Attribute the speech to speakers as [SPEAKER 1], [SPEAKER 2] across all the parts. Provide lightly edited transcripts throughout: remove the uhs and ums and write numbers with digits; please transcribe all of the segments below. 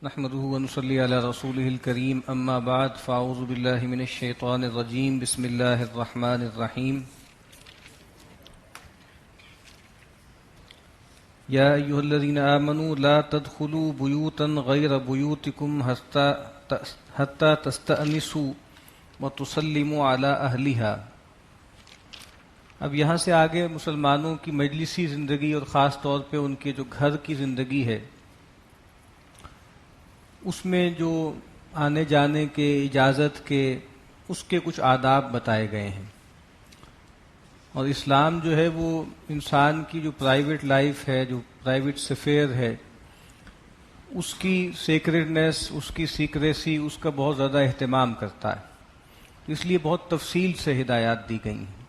[SPEAKER 1] نحمده ونصلي على رسوله الكريم اما بعد فاعوذ بالله من الشيطان الرجيم بسم الله الرحمن الرحيم يا ايها الذين آمنوا لا تدخلوا بيوتا غير بيوتكم حتى تستأنسوا وتسلموا على اهلها۔ اب یہاں سے آگے مسلمانوں کی مجلسی زندگی اور خاص طور پہ ان کے جو گھر کی زندگی ہے اس میں جو آنے جانے کے اجازت کے اس کے کچھ آداب بتائے گئے ہیں، اور اسلام جو ہے وہ انسان کی جو پرائیویٹ لائف ہے، جو پرائیویٹ سفیر ہے، اس کی سیکریٹنیس، اس کی سیکریسی، اس کا بہت زیادہ اہتمام کرتا ہے، اس لیے بہت تفصیل سے ہدایات دی گئی ہیں۔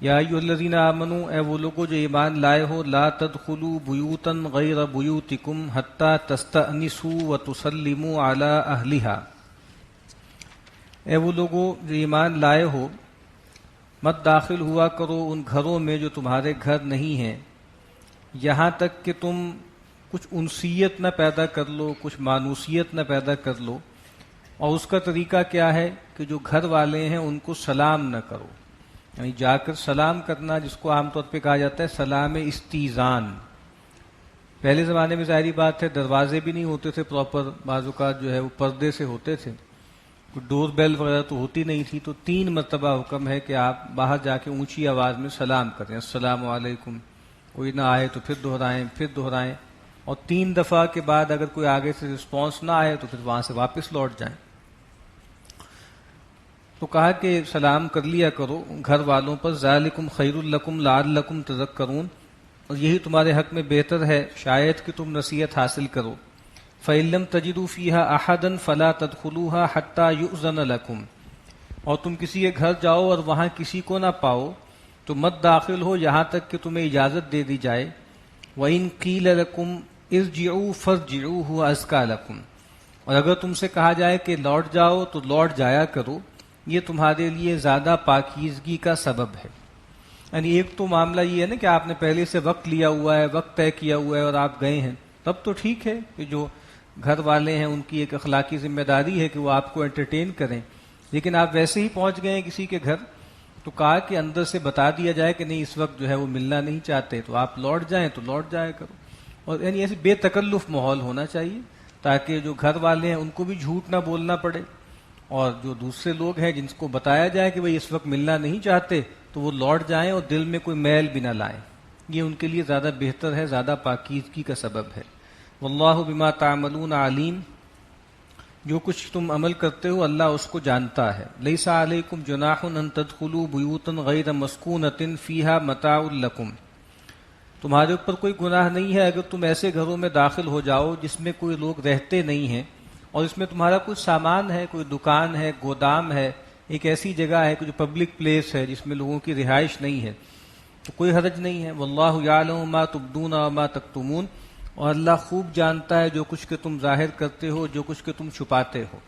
[SPEAKER 1] یا ایھا الذین آمنوا، اے وہ لوگوں جو ایمان لائے ہو، لا تدخلوا بیوتا غیر بیوتکم حتی تستأنسوا وتسلموا علی اہلہا، اے وہ لوگوں جو ایمان لائے ہو، مت داخل ہوا کرو ان گھروں میں جو تمہارے گھر نہیں ہیں، یہاں تک کہ تم کچھ انسیت نہ پیدا کر لو، کچھ مانوسیت نہ پیدا کر لو۔ اور اس کا طریقہ کیا ہے کہ جو گھر والے ہیں ان کو سلام نہ کرو، یعنی جا کر سلام کرنا، جس کو عام طور پہ کہا جاتا ہے سلام استیزان۔ پہلے زمانے میں ظاہری بات ہے دروازے بھی نہیں ہوتے تھے پراپر، بعض اوقات جو ہے وہ پردے سے ہوتے تھے، ڈور بیل وغیرہ تو ہوتی نہیں تھی، تو 3 مرتبہ حکم ہے کہ آپ باہر جا کے اونچی آواز میں سلام کریں، السلام علیکم، کوئی نہ آئے تو پھر دہرائیں، اور 3 دفعہ کے بعد اگر کوئی آگے سے رسپانس نہ آئے تو پھر وہاں سے واپس لوٹ جائیں۔ تو کہا کہ سلام کر لیا کرو گھر والوں پر، ذالکم خیر لکم لعلکم تذکرون، اور یہی تمہارے حق میں بہتر ہے شاید کہ تم نصیحت حاصل کرو۔ فإن لم تجدوا فيها أحدا فلا تدخلوها حتى يؤذن لكم، اور تم کسی کے گھر جاؤ اور وہاں کسی کو نہ پاؤ تو مت داخل ہو یہاں تک کہ تمہیں اجازت دے دی جائے۔ وإن قيل لكم ارجعوا فارجعوا هو أزكى لكم، اور اگر تم سے کہا جائے کہ لوٹ جاؤ تو لوٹ جایا کرو، یہ تمہارے لیے زیادہ پاکیزگی کا سبب ہے۔ یعنی ایک تو معاملہ یہ ہے نا کہ آپ نے پہلے سے وقت لیا ہوا ہے، وقت طے کیا ہوا ہے اور آپ گئے ہیں، تب تو ٹھیک ہے کہ جو گھر والے ہیں ان کی ایک اخلاقی ذمہ داری ہے کہ وہ آپ کو انٹرٹین کریں، لیکن آپ ویسے ہی پہنچ گئے ہیں کسی کے گھر تو کہا کہ اندر سے بتا دیا جائے کہ نہیں اس وقت جو ہے وہ ملنا نہیں چاہتے، تو آپ لوٹ جائیں تو لوٹ جایا کرو۔ اور یعنی ایسے بے تکلف ماحول ہونا چاہیے تاکہ جو گھر والے ہیں ان کو بھی جھوٹ نہ بولنا پڑے، اور جو دوسرے لوگ ہیں جن کو بتایا جائے کہ وہ اس وقت ملنا نہیں چاہتے تو وہ لوٹ جائیں اور دل میں کوئی میل بھی نہ لائیں، یہ ان کے لیے زیادہ بہتر ہے، زیادہ پاکیزگی کا سبب ہے۔ واللہ بما تعملون علیم، جو کچھ تم عمل کرتے ہو اللہ اس کو جانتا ہے۔ لیس علیکم جناح ان تدخلوا بیوتا غیر مسکونۃ فیہا متاع لکم، تمہارے اوپر کوئی گناہ نہیں ہے اگر تم ایسے گھروں میں داخل ہو جاؤ جس میں کوئی لوگ رہتے نہیں ہیں اور اس میں تمہارا کچھ سامان ہے، کوئی دکان ہے، گودام ہے، ایک ایسی جگہ ہے کہ جو پبلک پلیس ہے جس میں لوگوں کی رہائش نہیں ہے، تو کوئی حرج نہیں ہے۔ واللہ یعلم ما تبدون وما تکتمون، اور اللہ خوب جانتا ہے جو کچھ کہ تم ظاہر کرتے ہو، جو کچھ کہ تم چھپاتے ہو۔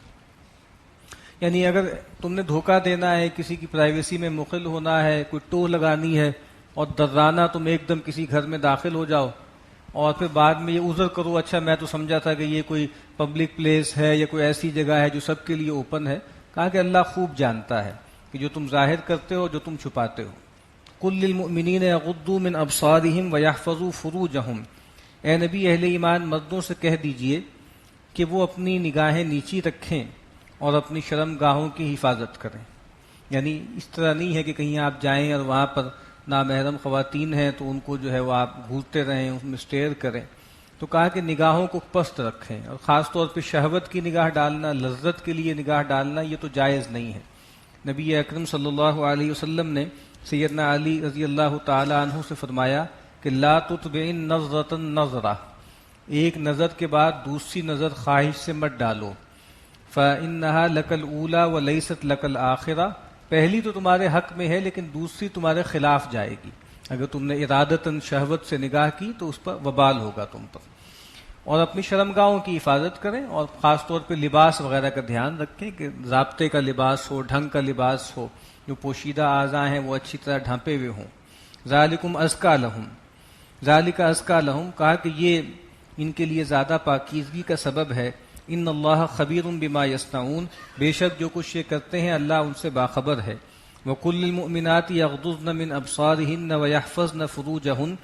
[SPEAKER 1] یعنی اگر تم نے دھوکہ دینا ہے، کسی کی پرائیویسی میں مخل ہونا ہے، کوئی ٹوہ لگانی ہے اور درانہ تم ایک دم کسی گھر میں داخل ہو جاؤ اور پھر بعد میں یہ عذر کرو اچھا میں تو سمجھا تھا کہ یہ کوئی پبلک پلیس ہے یا کوئی ایسی جگہ ہے جو سب کے لیے اوپن ہے، کہا کہ اللہ خوب جانتا ہے کہ جو تم ظاہر کرتے ہو، جو تم چھپاتے ہو۔ قل للمؤمنین یغضوا من ابصارہم ویحفظوا فروجہم، اے نبی اہل ایمان مردوں سے کہہ دیجئے کہ وہ اپنی نگاہیں نیچی رکھیں اور اپنی شرم گاہوں کی حفاظت کریں۔ یعنی اس طرح نہیں ہے کہ کہیں آپ جائیں اور وہاں پر نامحرم خواتین ہیں تو ان کو جو ہے وہ آپ گھورتے رہیں، اس میں اسٹیئر کریں، تو کہا کہ نگاہوں کو پست رکھیں، اور خاص طور پہ شہوت کی نگاہ ڈالنا، لذت کے لیے نگاہ ڈالنا یہ تو جائز نہیں ہے۔ نبی اکرم صلی اللہ علیہ وسلم نے سیدنا علی رضی اللہ تعالی عنہ سے فرمایا کہ لا تتبع نظرۃ نظرہ، ایک نظر کے بعد دوسری نظر خواہش سے مت ڈالو، فإنها لک الاولی ولیست لک الآخرہ، پہلی تو تمہارے حق میں ہے لیکن دوسری تمہارے خلاف جائے گی، اگر تم نے ارادتاً شہوت سے نگاہ کی تو اس پر وبال ہوگا تم پر۔ اور اپنی شرمگاہوں کی حفاظت کریں، اور خاص طور پہ لباس وغیرہ کا دھیان رکھیں کہ ضابطے کا لباس ہو، ڈھنگ کا لباس ہو، جو پوشیدہ اعضاء ہیں وہ اچھی طرح ڈھانپے ہوئے ہوں۔ ذالکم ازکیٰ لہم، ذالک ازکیٰ لہم، کہا کہ یہ ان کے لیے زیادہ پاکیزگی کا سبب ہے۔ ان اللہ خبیر بما یصنعون، بے شک جو کچھ یہ کرتے ہیں اللہ ان سے باخبر ہے۔ وَقُلْ لِلْمُؤْمِنَاتِ يَغْضُضْنَ مِنْ أَبْصَارِهِنَّ وَيَحْفَظْنَ فُرُوجَهُنَّ،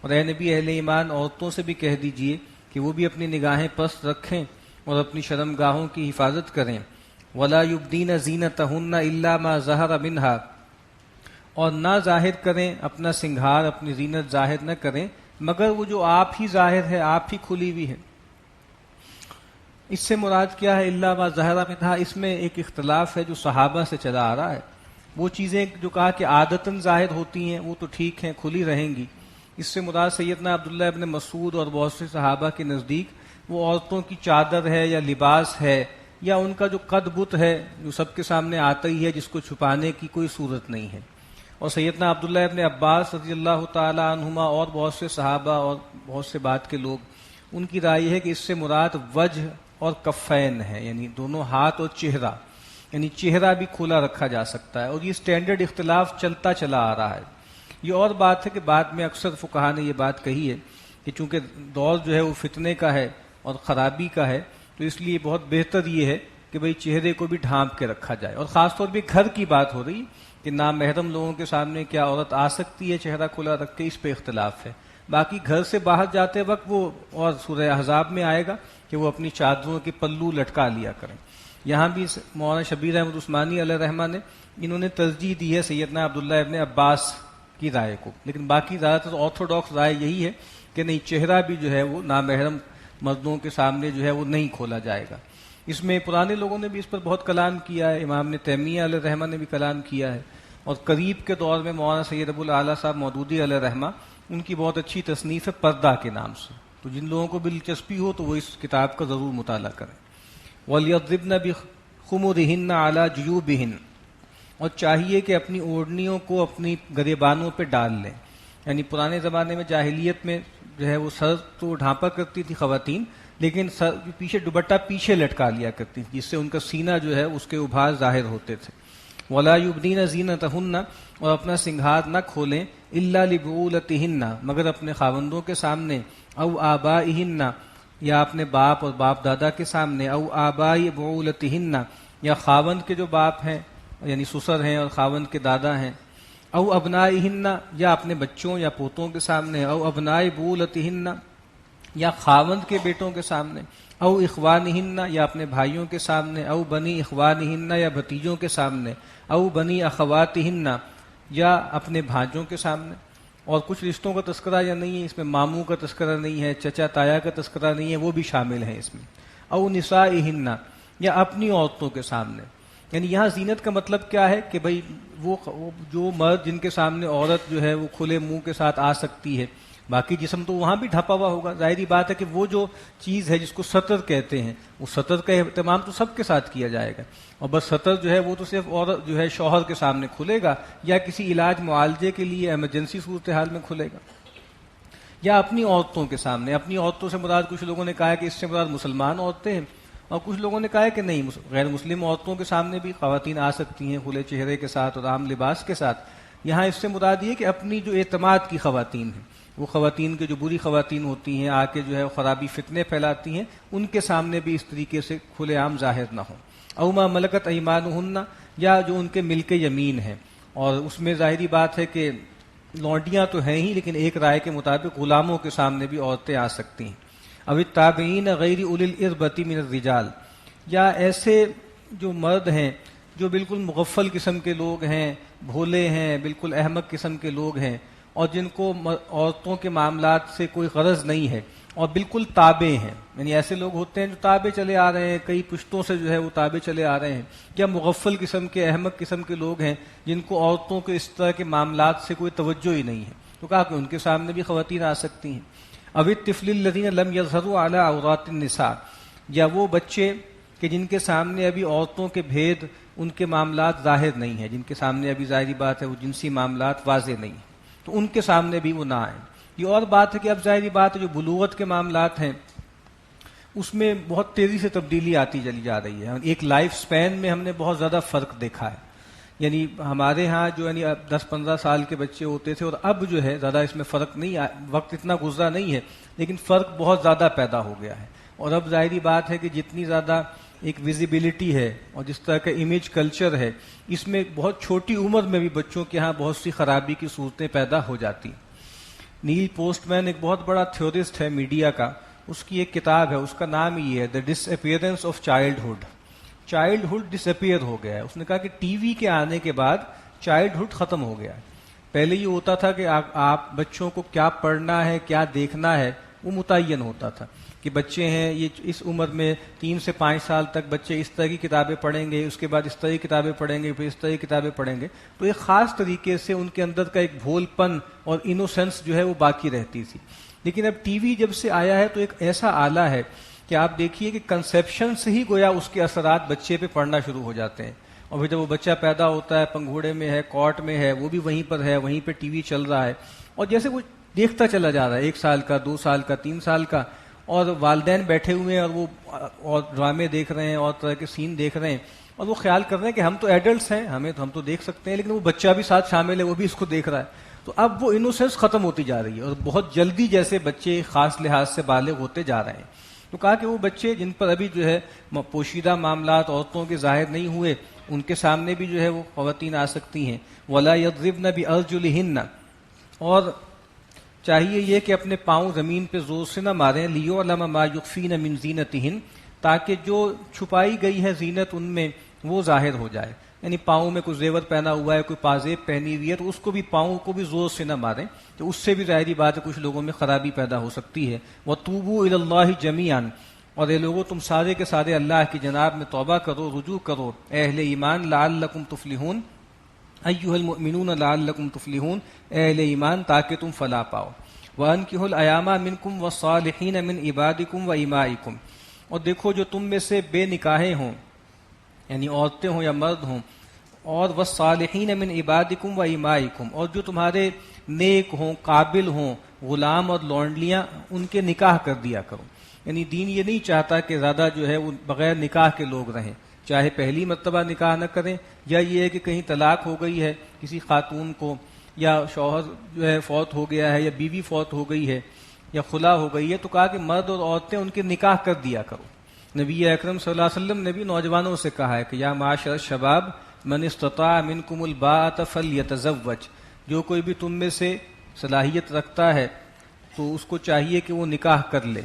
[SPEAKER 1] اور اے نبی اہل ایمان عورتوں سے بھی کہہ دیجئے کہ وہ بھی اپنی نگاہیں پست رکھیں اور اپنی شرمگاہوں کی حفاظت کریں۔ وَلَا يُبْدِينَ زِينَتَهُنَّ إِلَّا مَا ظَهَرَ مِنْهَا، اور نہ ظاہر کریں اپنا سنگھار، اپنی زینت ظاہر نہ کریں مگر وہ جو آپ ہی ظاہر ہے، آپ ہی کھلی ہوئی ہے۔ اس سے مراد کیا ہے؟ الا ما ظہر منہا، اس میں ایک اختلاف ہے جو صحابہ سے چلا آ رہا ہے۔ وہ چیزیں جو کہا کہ عادتاً ظاہر ہوتی ہیں وہ تو ٹھیک ہیں، کھلی رہیں گی، اس سے مراد سیدنا عبداللہ ابن مسعود اور بہت سے صحابہ کے نزدیک وہ عورتوں کی چادر ہے یا لباس ہے یا ان کا جو قد بت ہے جو سب کے سامنے آتا ہی ہے، جس کو چھپانے کی کوئی صورت نہیں ہے۔ اور سیدنا عبداللہ ابن عباس رضی اللہ تعالی عنہما اور بہت سے صحابہ اور بہت سے بعد کے لوگ، ان کی رائے ہے کہ اس سے مراد وجہ اور کفین ہے، یعنی دونوں ہاتھ اور چہرہ، یعنی چہرہ بھی کھلا رکھا جا سکتا ہے، اور یہ سٹینڈرڈ اختلاف چلتا چلا آ رہا ہے۔ یہ اور بات ہے کہ بعد میں اکثر فقہا نے یہ بات کہی ہے کہ چونکہ دور جو ہے وہ فتنے کا ہے اور خرابی کا ہے، تو اس لیے بہت بہتر یہ ہے کہ بھئی چہرے کو بھی ڈھانپ کے رکھا جائے، اور خاص طور پہ گھر کی بات ہو رہی کہ نامحرم لوگوں کے سامنے کیا عورت آ سکتی ہے چہرہ کھلا رکھ کے، اس پہ اختلاف ہے۔ باقی گھر سے باہر جاتے وقت وہ، اور سورہ احزاب میں آئے گا کہ وہ اپنی چادروں کے پلو لٹکا لیا کریں۔ یہاں بھی مولانا شبیر احمد عثمانی علیہ رحمہ نے انہوں نے ترجیح دی ہے سیدنا عبداللہ ابن عباس کی رائے کو، لیکن باقی زیادہ تر آرتھوڈاکس رائے یہی ہے کہ نہیں، چہرہ بھی جو ہے وہ نامحرم مردوں کے سامنے جو ہے وہ نہیں کھولا جائے گا۔ اس میں پرانے لوگوں نے بھی اس پر بہت کلام کیا ہے، امام نے تیمیہ علیہ رحمہ نے بھی کلام کیا ہے، اور قریب کے دور میں مولانا سید ابو الاعلیٰ صاحب مودودی علیہ رحمہ، ان کی بہت اچھی تصنیف ہے پردہ کے نام سے، تو جن لوگوں کو دلچسپی ہو تو وہ اس کتاب کا ضرور مطالعہ کریں۔ وَلْيَضْرِبْنَ بِخُمُرِهِنَّ عَلَى جُيُوبِهِنَّ، اور چاہیے کہ اپنی اوڑھنیوں کو اپنی گریبانوں پہ ڈال لیں، یعنی پرانے زمانے میں جاہلیت میں جو ہے وہ سر تو ڈھانپا کرتی تھی خواتین، لیکن سر پیچھے دوپٹہ پیچھے لٹکا لیا کرتی تھی، جس سے ان کا سینہ جو ہے اس کے ابھار ظاہر ہوتے تھے۔ وَلَا يُبْدِينَ زِينَتَهُنَّ، اور اپنا سنگھار نہ کھولیں، إِلَّا لِبُعُولَتِهِنَّ، مگر اپنے خاوندوں کے سامنے، او آبائِهِنَّ، یا اپنے باپ اور باپ دادا کے سامنے، او آبائی بعولتهن، یا خاوند کے جو باپ ہیں یعنی سسر ہیں اور خاوند کے دادا ہیں، او ابنائهن، یا اپنے بچوں یا پوتوں کے سامنے، او ابنائی بعولتهن، یا خاوند کے بیٹوں کے سامنے، او اخوانہن، یا اپنے بھائیوں کے سامنے، او بنی اخوانہن، یا بھتیجوں کے سامنے، او بنی اخواتہن، یا اپنے بھانجوں کے سامنے۔ اور کچھ رشتوں کا تذکرہ یا نہیں ہے اس میں، ماموں کا تذکرہ نہیں ہے، چچا تایا کا تذکرہ نہیں ہے، وہ بھی شامل ہیں اس میں۔ او نسائہن، یا اپنی عورتوں کے سامنے، یعنی یہاں زینت کا مطلب کیا ہے کہ بھئی وہ جو مرد جن کے سامنے عورت جو ہے وہ کھلے منہ کے ساتھ آ سکتی ہے، باقی جسم تو وہاں بھی ڈھپا ہوا ہوگا، ظاہری بات ہے کہ وہ جو چیز ہے جس کو سطر کہتے ہیں، وہ سطر کا اہتمام تو سب کے ساتھ کیا جائے گا، اور بس سطر جو ہے وہ تو صرف عورت جو ہے شوہر کے سامنے کھلے گا، یا کسی علاج معالجے کے لیے ایمرجنسی صورتحال میں کھلے گا، یا اپنی عورتوں کے سامنے۔ اپنی عورتوں سے مراد کچھ لوگوں نے کہا ہے کہ اس سے مراد مسلمان عورتیں ہیں، اور کچھ لوگوں نے کہا ہے کہ نہیں، غیر مسلم عورتوں کے سامنے بھی خواتین آ سکتی ہیں کھلے چہرے کے ساتھ اور عام لباس کے ساتھ۔ یہاں اس سے مراد یہ کہ اپنی جو اعتماد کی خواتین ہیں، وہ خواتین کے جو بری خواتین ہوتی ہیں، آ کے جو ہے خرابی فتنے پھیلاتی ہیں، ان کے سامنے بھی اس طریقے سے کھلے عام ظاہر نہ ہوں۔ او ما ملکت ایمانہن، یا جو ان کے ملک یمین ہیں، اور اس میں ظاہری بات ہے کہ لونڈیاں تو ہیں ہی، لیکن ایک رائے کے مطابق غلاموں کے سامنے بھی عورتیں آ سکتی ہیں۔ او التابعین غیر اولی الاربۃ من الرجال، یا ایسے جو مرد ہیں جو بالکل مغفل قسم کے لوگ ہیں، بھولے ہیں، بالکل احمق قسم کے لوگ ہیں، اور جن کو عورتوں کے معاملات سے کوئی غرض نہیں ہے اور بالکل تابع ہیں، یعنی ایسے لوگ ہوتے ہیں جو تابع چلے آ رہے ہیں، کئی پشتوں سے جو ہے وہ تابع چلے آ رہے ہیں، یا مغفل قسم کے احمق قسم کے لوگ ہیں جن کو عورتوں کے اس طرح کے معاملات سے کوئی توجہ ہی نہیں ہے، تو کہا کہ ان کے سامنے بھی خواتین آ سکتی ہیں۔ او الطفل الذین لم یظہروا علی عورات النساء، یا وہ بچے کہ جن کے سامنے ابھی عورتوں کے بھید، ان کے معاملات ظاہر نہیں ہیں، جن کے سامنے ابھی ظاہری بات ہے وہ جنسی معاملات واضح نہیں ہیں، تو ان کے سامنے بھی وہ نہ آئیں۔ یہ اور بات ہے کہ اب ظاہری بات ہے جو بلوغت کے معاملات ہیں اس میں بہت تیزی سے تبدیلی آتی چلی جا رہی ہے۔ ایک لائف سپین میں ہم نے بہت زیادہ فرق دیکھا ہے یعنی ہمارے ہاں جو یعنی 10-15 سال کے بچے ہوتے تھے، اور اب جو ہے زیادہ اس میں فرق نہیں، وقت اتنا گزرا نہیں ہے، لیکن فرق بہت زیادہ پیدا ہو گیا ہے. اور اب ظاہری بات ہے کہ جتنی زیادہ ایک ویزیبلٹی ہے اور جس طرح کا امیج کلچر ہے، اس میں بہت چھوٹی عمر میں بھی بچوں کے ہاں بہت سی خرابی کی صورتیں پیدا ہو جاتی. نیل پوسٹ مین ایک بہت بڑا تھیورسٹ ہے میڈیا کا، اس کی ایک کتاب ہے، اس کا نام ہی ہے the disappearance of childhood. Childhood disappearance ہو گیا ہے. اس نے کہا کہ ٹی وی کے آنے کے بعد چائلڈہڈ ختم ہو گیا ہے. پہلے یہ ہوتا تھا کہ آپ بچوں کو کیا پڑھنا ہے، کیا دیکھنا ہے، وہ متعین ہوتا تھا کہ بچے ہیں یہ اس عمر میں 3 سے 5 سال تک بچے اس طرح کی کتابیں پڑھیں گے، اس کے بعد اس طرح کی کتابیں پڑھیں گے، پھر اس طرح کی کتابیں پڑھیں گے. تو ایک خاص طریقے سے ان کے اندر کا ایک بھول پن اور انوسینس جو ہے وہ باقی رہتی تھی. لیکن اب ٹی وی جب سے آیا ہے تو ایک ایسا آلہ ہے کہ آپ دیکھیے کہ کنسیپشن سے ہی گویا اس کے اثرات بچے پہ پڑنا شروع ہو جاتے ہیں. اور پھر جب وہ بچہ پیدا ہوتا ہے، پنگھوڑے میں ہے، کاٹ میں ہے، وہ بھی وہیں پر ہے، وہیں پہ ٹی وی چل رہا ہے، اور جیسے وہ دیکھتا چلا جا رہا ہے، 1 سال کا، 2 سال کا، 3 سال کا، اور والدین بیٹھے ہوئے ہیں اور وہ اور ڈرامے دیکھ رہے ہیں اور طرح کے سین دیکھ رہے ہیں، اور وہ خیال کر رہے ہیں کہ ہم تو ایڈلٹس ہیں، ہم تو دیکھ سکتے ہیں، لیکن وہ بچہ بھی ساتھ شامل ہے، وہ بھی اس کو دیکھ رہا ہے. تو اب وہ انوسینس ختم ہوتی جا رہی ہے اور بہت جلدی جیسے بچے خاص لحاظ سے بالغ ہوتے جا رہے ہیں. تو کہا کہ وہ بچے جن پر ابھی جو ہے پوشیدہ معاملات عورتوں کے ظاہر نہیں ہوئے، ان کے سامنے بھی جو ہے وہ خواتین آ سکتی ہیں. وَلَا يَضْرِبْنَ بِأَرْجُلِهِنَّ، اور چاہیے یہ کہ اپنے پاؤں زمین پہ زور سے نہ ماریں. لِيُعْلَمَ مَا يُخْفِينَ مِنْ زِينَتِهِنَّ، تاکہ جو چھپائی گئی ہے زینت ان میں وہ ظاہر ہو جائے. یعنی پاؤں میں کوئی زیور پہنا ہوا ہے، کوئی پازیب پہنی ہوئی ہے، تو اس کو بھی پاؤں کو بھی زور سے نہ ماریں، تو اس سے بھی ظاہری بات ہے کچھ لوگوں میں خرابی پیدا ہو سکتی ہے. وَتُوبُوا إِلَى اللَّهِ جَمِيعًا، اور اے لوگو تم سارے کے سارے اللہ کی جناب میں توبہ کرو، رجوع کرو، اے اہل ایمان، لعلکم تفلحون، ایھا المؤمنون لعلکم تفلحون، اے اہل ایمان تاکہ تم فلاح پاؤ. وَأَنكِحُوا الْأَيَامَ مِنكُمْ وَالصَّالِحِينَ مِنْ عِبَادِكُمْ وَإِمَائِكُمْ، اور دیکھو جو تم میں سے بے نکاحیں ہوں، یعنی عورتیں ہوں یا مرد ہوں، اور والصالحین من عبادکم و امائکم، اور جو تمہارے نیک ہوں، قابل ہوں، غلام اور لونڈلیاں، ان کے نکاح کر دیا کرو. یعنی دین یہ نہیں چاہتا کہ زیادہ جو ہے وہ بغیر نکاح کے لوگ رہیں، چاہے پہلی مرتبہ نکاح نہ کریں، یا یہ ہے کہ کہیں طلاق ہو گئی ہے کسی خاتون کو، یا شوہر جو ہے فوت ہو گیا ہے، یا بیوی فوت ہو گئی ہے، یا خلا ہو گئی ہے، تو کہا کہ مرد اور عورتیں ان کے نکاح کر دیا کرو. نبی اکرم صلی اللہ علیہ وسلم نے بھی نوجوانوں سے کہا ہے کہ یا معاشر الشباب من استطاع منکم الباءۃ فلیتزوج، جو کوئی بھی تم میں سے صلاحیت رکھتا ہے تو اس کو چاہیے کہ وہ نکاح کر لے.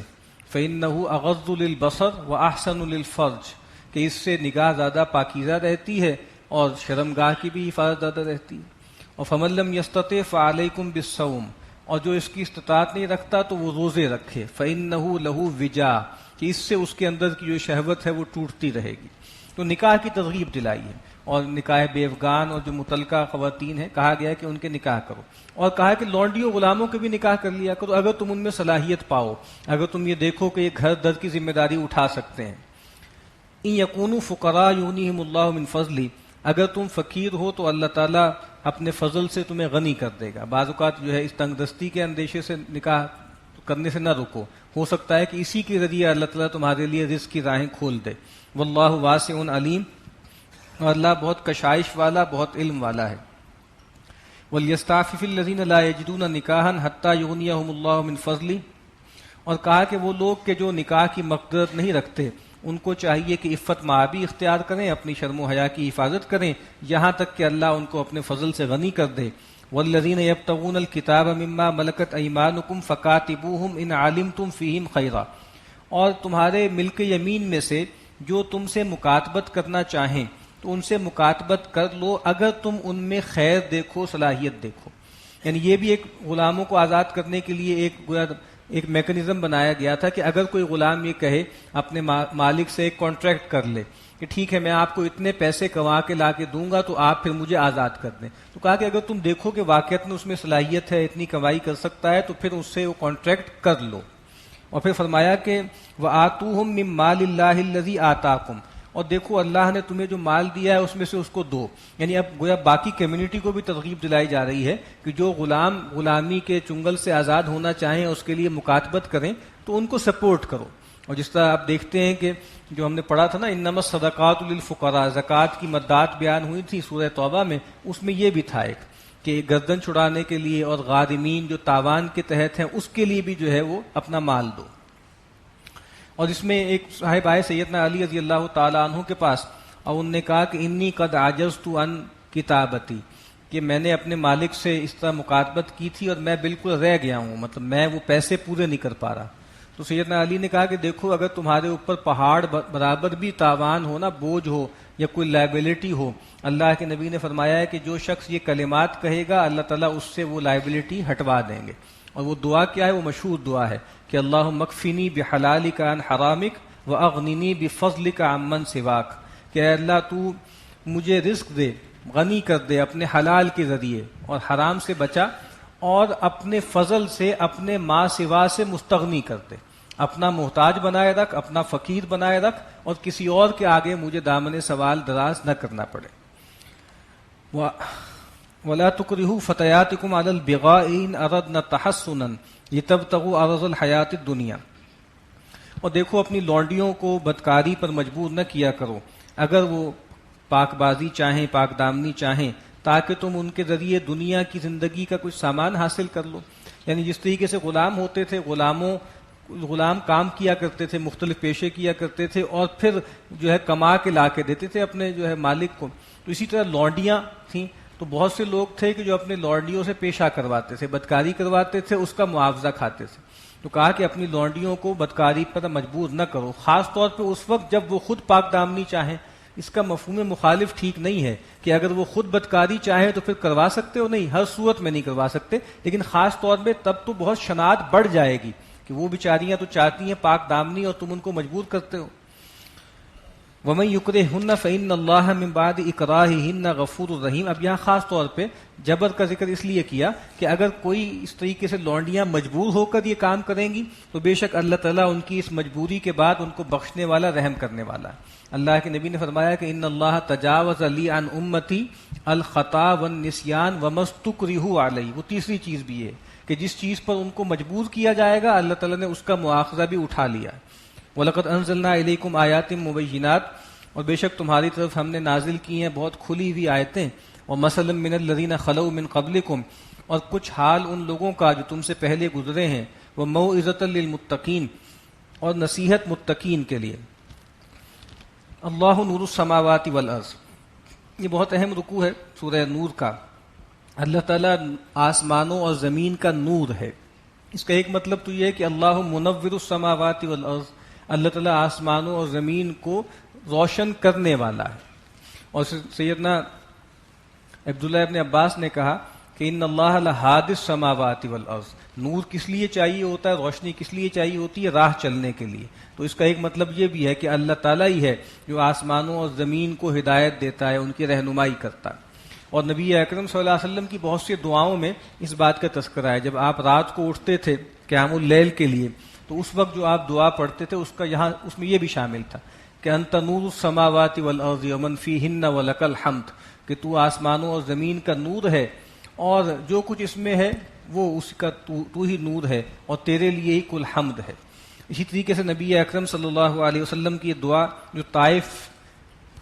[SPEAKER 1] فإنہ اغض للبصر واحسن للفرج، کہ اس سے نگاہ زیادہ پاکیزہ رہتی ہے اور شرمگاہ کی بھی حفاظت زیادہ رہتی ہے. اور فمن لم یستطع فعلیکم بالصوم، اور جو اس کی استطاعت نہیں رکھتا تو وہ روزے رکھے. فإنہ لہ وجا، کہ اس سے اس کے اندر کی جو شہوت ہے وہ ٹوٹتی رہے گی. تو نکاح کی ترغیب دلائی ہے، اور نکاح بیوگان اور جو متعلقہ خواتین ہیں کہا گیا ہے کہ ان کے نکاح کرو، اور کہا کہ لونڈیوں غلاموں کے بھی نکاح کر لیا کرو اگر تم ان میں صلاحیت پاؤ، اگر تم یہ دیکھو کہ یہ گھر در کی ذمہ داری اٹھا سکتے ہیں. ان یکونوا فقراء یغنیہم اللہ من فضلہ، اگر تم فقیر ہو تو اللہ تعالیٰ اپنے فضل سے تمہیں غنی کر دے گا. بعض اوقات جو ہے اس تنگ دستی کے اندیشے سے نکاح کرنے سے نہ رکو، ہو سکتا ہے کہ اسی کے ذریعے اللہ تعالیٰ تمہارے لیے رزق کی راہیں کھول دے. واللہ واسع علیم، اور اللہ بہت کشائش والا، بہت علم والا ہے. وَلْيَسْتَعْفِفِ الَّذِينَ لَا يَجِدُونَ نِكَاحًا حَتَّى يُغْنِيَهُمُ اللَّهُ مِنْ فَضْلِهِ، اور کہا کہ وہ لوگ کہ جو نکاح کی مقدرت نہیں رکھتے ان کو چاہیے کہ عفت مآبی اختیار کریں، اپنی شرم و حیا کی حفاظت کریں، یہاں تک کہ اللہ ان کو اپنے فضل سے غنی کر دے. وَالَّذِينَ يَبْتَغُونَ الْكِتَابَ مِمَّا مَلَكَتْ أَيْمَانُكُمْ فَكَاتِبُوهُمْ إِنْ عَلِمْتُمْ فِيهِمْ خَيْرًا، اور تمہارے ملک یمین میں سے جو تم سے مکاتبت کرنا چاہیں تو ان سے مکاتبت کر لو اگر تم ان میں خیر دیکھو، صلاحیت دیکھو. یعنی یہ بھی ایک غلاموں کو آزاد کرنے کے لیے ایک میکنزم بنایا گیا تھا کہ اگر کوئی غلام یہ کہے اپنے مالک سے ایک کانٹریکٹ کر لے کہ ٹھیک ہے میں آپ کو اتنے پیسے کما کے لا کے دوں گا تو آپ پھر مجھے آزاد کر دیں، تو کہا کہ اگر تم دیکھو کہ واقعات میں اس میں صلاحیت ہے، اتنی کمائی کر سکتا ہے، تو پھر اس سے وہ کانٹریکٹ کر لو. اور پھر فرمایا کہ وَآتُوهُم مِّن مَّالِ اللَّهِ الَّذِي آتَاكُمْ، اور دیکھو اللہ نے تمہیں جو مال دیا ہے اس میں سے اس کو دو. یعنی اب گویا باقی کمیونٹی کو بھی ترغیب دلائی جا رہی ہے کہ جو غلامی کے چنگل سے آزاد ہونا چاہیں اس کے لیے مکاتبت کریں تو ان کو سپورٹ کرو. اور جس طرح آپ دیکھتے ہیں کہ جو ہم نے پڑھا تھا نا انما الصدقات للفقراء، زکوٰۃ کی مدات بیان ہوئی تھی سورہ توبہ میں، اس میں یہ بھی تھا ایک کہ گردن چھڑانے کے لیے اور غارمین جو تاوان کے تحت ہیں اس کے لیے بھی جو ہے وہ اپنا مال دو۔ اور اس میں ایک صاحب آئے سیدنا علی رضی اللہ تعالیٰ عنہ کے پاس، اور انہوں نے کہا کہ انی قد عجزت عن کتابتی، کہ میں نے اپنے مالک سے اس طرح مکاتبت کی تھی اور میں بالکل رہ گیا ہوں، مطلب میں وہ پیسے پورے نہیں کر پا رہا۔ تو سیدنا علی نے کہا کہ دیکھو اگر تمہارے اوپر پہاڑ برابر بھی تاوان ہو نا، بوجھ ہو یا کوئی لائبلٹی ہو، اللہ کے نبی نے فرمایا ہے کہ جو شخص یہ کلمات کہے گا اللہ تعالیٰ اس سے وہ لائبلٹی ہٹوا دیں گے۔ اور وہ دعا کیا ہے؟ وہ مشہور دعا ہے کہ اللہم اکفنی بحلالک عن حرامک واغننی بفضلک عمن سواک، کہ اے اللہ تو مجھے رزق دے، غنی کر دے اپنے حلال کے ذریعے، اور حرام سے بچا، اور اپنے فضل سے اپنے ما سوا سے مستغنی کر دے، اپنا محتاج بنائے رکھ، اپنا فقیر بنائے رکھ، اور کسی اور کے آگے مجھے دامن سوال دراز نہ کرنا پڑے۔ وَلَا تُكْرِهُوا فَتَيَاتِكُمْ عَلَى الْبِغَاءِ إِنْ أَرَدْنَا تَحَصُّنًا لِتَبْتَغُوا عَرَضَ الْحَيَاةِ الدُّنْيَا۔ اور دیکھو اپنی لونڈیوں کو بدکاری پر مجبور نہ کیا کرو اگر وہ پاک بازی چاہیں، پاک دامنی چاہیں، تاکہ تم ان کے ذریعے دنیا کی زندگی کا کچھ سامان حاصل کر لو۔ یعنی جس طریقے سے غلام ہوتے تھے، غلام کام کیا کرتے تھے، مختلف پیشے کیا کرتے تھے، اور پھر جو ہے کما کے لا کے دیتے تھے اپنے جو ہے مالک کو، تو اسی طرح لونڈیاں تھیں، تو بہت سے لوگ تھے کہ جو اپنے لونڈیوں سے پیشہ کرواتے تھے، بدکاری کرواتے تھے، اس کا معاوضہ کھاتے تھے۔ تو کہا کہ اپنی لونڈیوں کو بدکاری پر مجبور نہ کرو، خاص طور پہ اس وقت جب وہ خود پاک دامنی چاہیں۔ اس کا مفہوم مخالف ٹھیک نہیں ہے کہ اگر وہ خود بدکاری چاہیں تو پھر کروا سکتے ہو، نہیں، ہر صورت میں نہیں کروا سکتے، لیکن خاص طور پہ تب تو بہت شناعت بڑھ جائے گی کہ وہ بیچاریاں تو چاہتی ہیں پاک دامنی اور تم ان کو مجبور کرتے ہو۔ وَمَن يُكْرِهُنَّ فَإِنَّ اللَّهَ مِن بَعْدِ إِكْرَاهِهِنَّ غَفُورٌ رَحِيمٌ۔ اب یہاں خاص طور پہ جبر کا ذکر اس لیے کیا کہ اگر کوئی اس طریقے سے لونڈیاں مجبور ہو کر یہ کام کریں گی تو بے شک اللہ تعالیٰ ان کی اس مجبوری کے بعد ان کو بخشنے والا، رحم کرنے والا ہے۔ اللہ کے نبی نے فرمایا کہ ان اللہ تجاوز لی عن امتی الخطا والنسیان وما استکرہوا علیہ۔ وہ تیسری چیز بھی ہے کہ جس چیز پر ان کو مجبور کیا جائے گا اللہ تعالیٰ نے اس کا مواخذہ بھی اٹھا لیا۔ وَلَقَدْ أَنزَلْنَا إِلَيْكُمْ آيَاتٍ مُبَيِّنَاتٍ، اور بے شک تمہاری طرف ہم نے نازل کی ہیں بہت کھلی ہوئی آیتیں، وَمَثَلًا مِّنَ الَّذِينَ خَلَوْا مِن قَبْلِكُمْ، اور کچھ حال ان لوگوں کا جو تم سے پہلے گزرے ہیں، وَمَوْعِظَةً لِّلْمُتَّقِينَ، اور نصیحت متقین کے لیے۔ اللہ نور السماوات والارض، یہ بہت اہم رکوع ہے سورہ نور کا۔ اللہ تعالیٰ آسمانوں اور زمین کا نور ہے۔ اس کا ایک مطلب تو یہ ہے کہ اللہ منور السماوات والارض، اللہ تعالیٰ آسمانوں اور زمین کو روشن کرنے والا ہے۔ اور سیدنا عبداللہ ابن عباس نے کہا کہ ان اللہ لہادی السماوات والارض، نور کس لیے چاہیے ہوتا ہے، روشنی کس لیے چاہیے ہوتی ہے؟ راہ چلنے کے لیے۔ تو اس کا ایک مطلب یہ بھی ہے کہ اللہ تعالیٰ ہی ہے جو آسمانوں اور زمین کو ہدایت دیتا ہے، ان کی رہنمائی کرتا ہے۔ اور نبی اکرم صلی اللہ علیہ وسلم کی بہت سی دعاؤں میں اس بات کا تذکرہ ہے۔ جب آپ رات کو اٹھتے تھے قیام اللیل کے لیے تو اس وقت جو آپ دعا پڑھتے تھے اس میں یہ بھی شامل تھا کہ انت نور السماوات والارض ومن فیہن ولک الحمد، کہ تو آسمانوں اور زمین کا نور ہے اور جو کچھ اس میں ہے وہ اس کا تو ہی نور ہے اور تیرے لیے ہی کل حمد ہے۔ اسی طریقے سے نبی اکرم صلی اللہ علیہ وسلم کی دعا جو طائف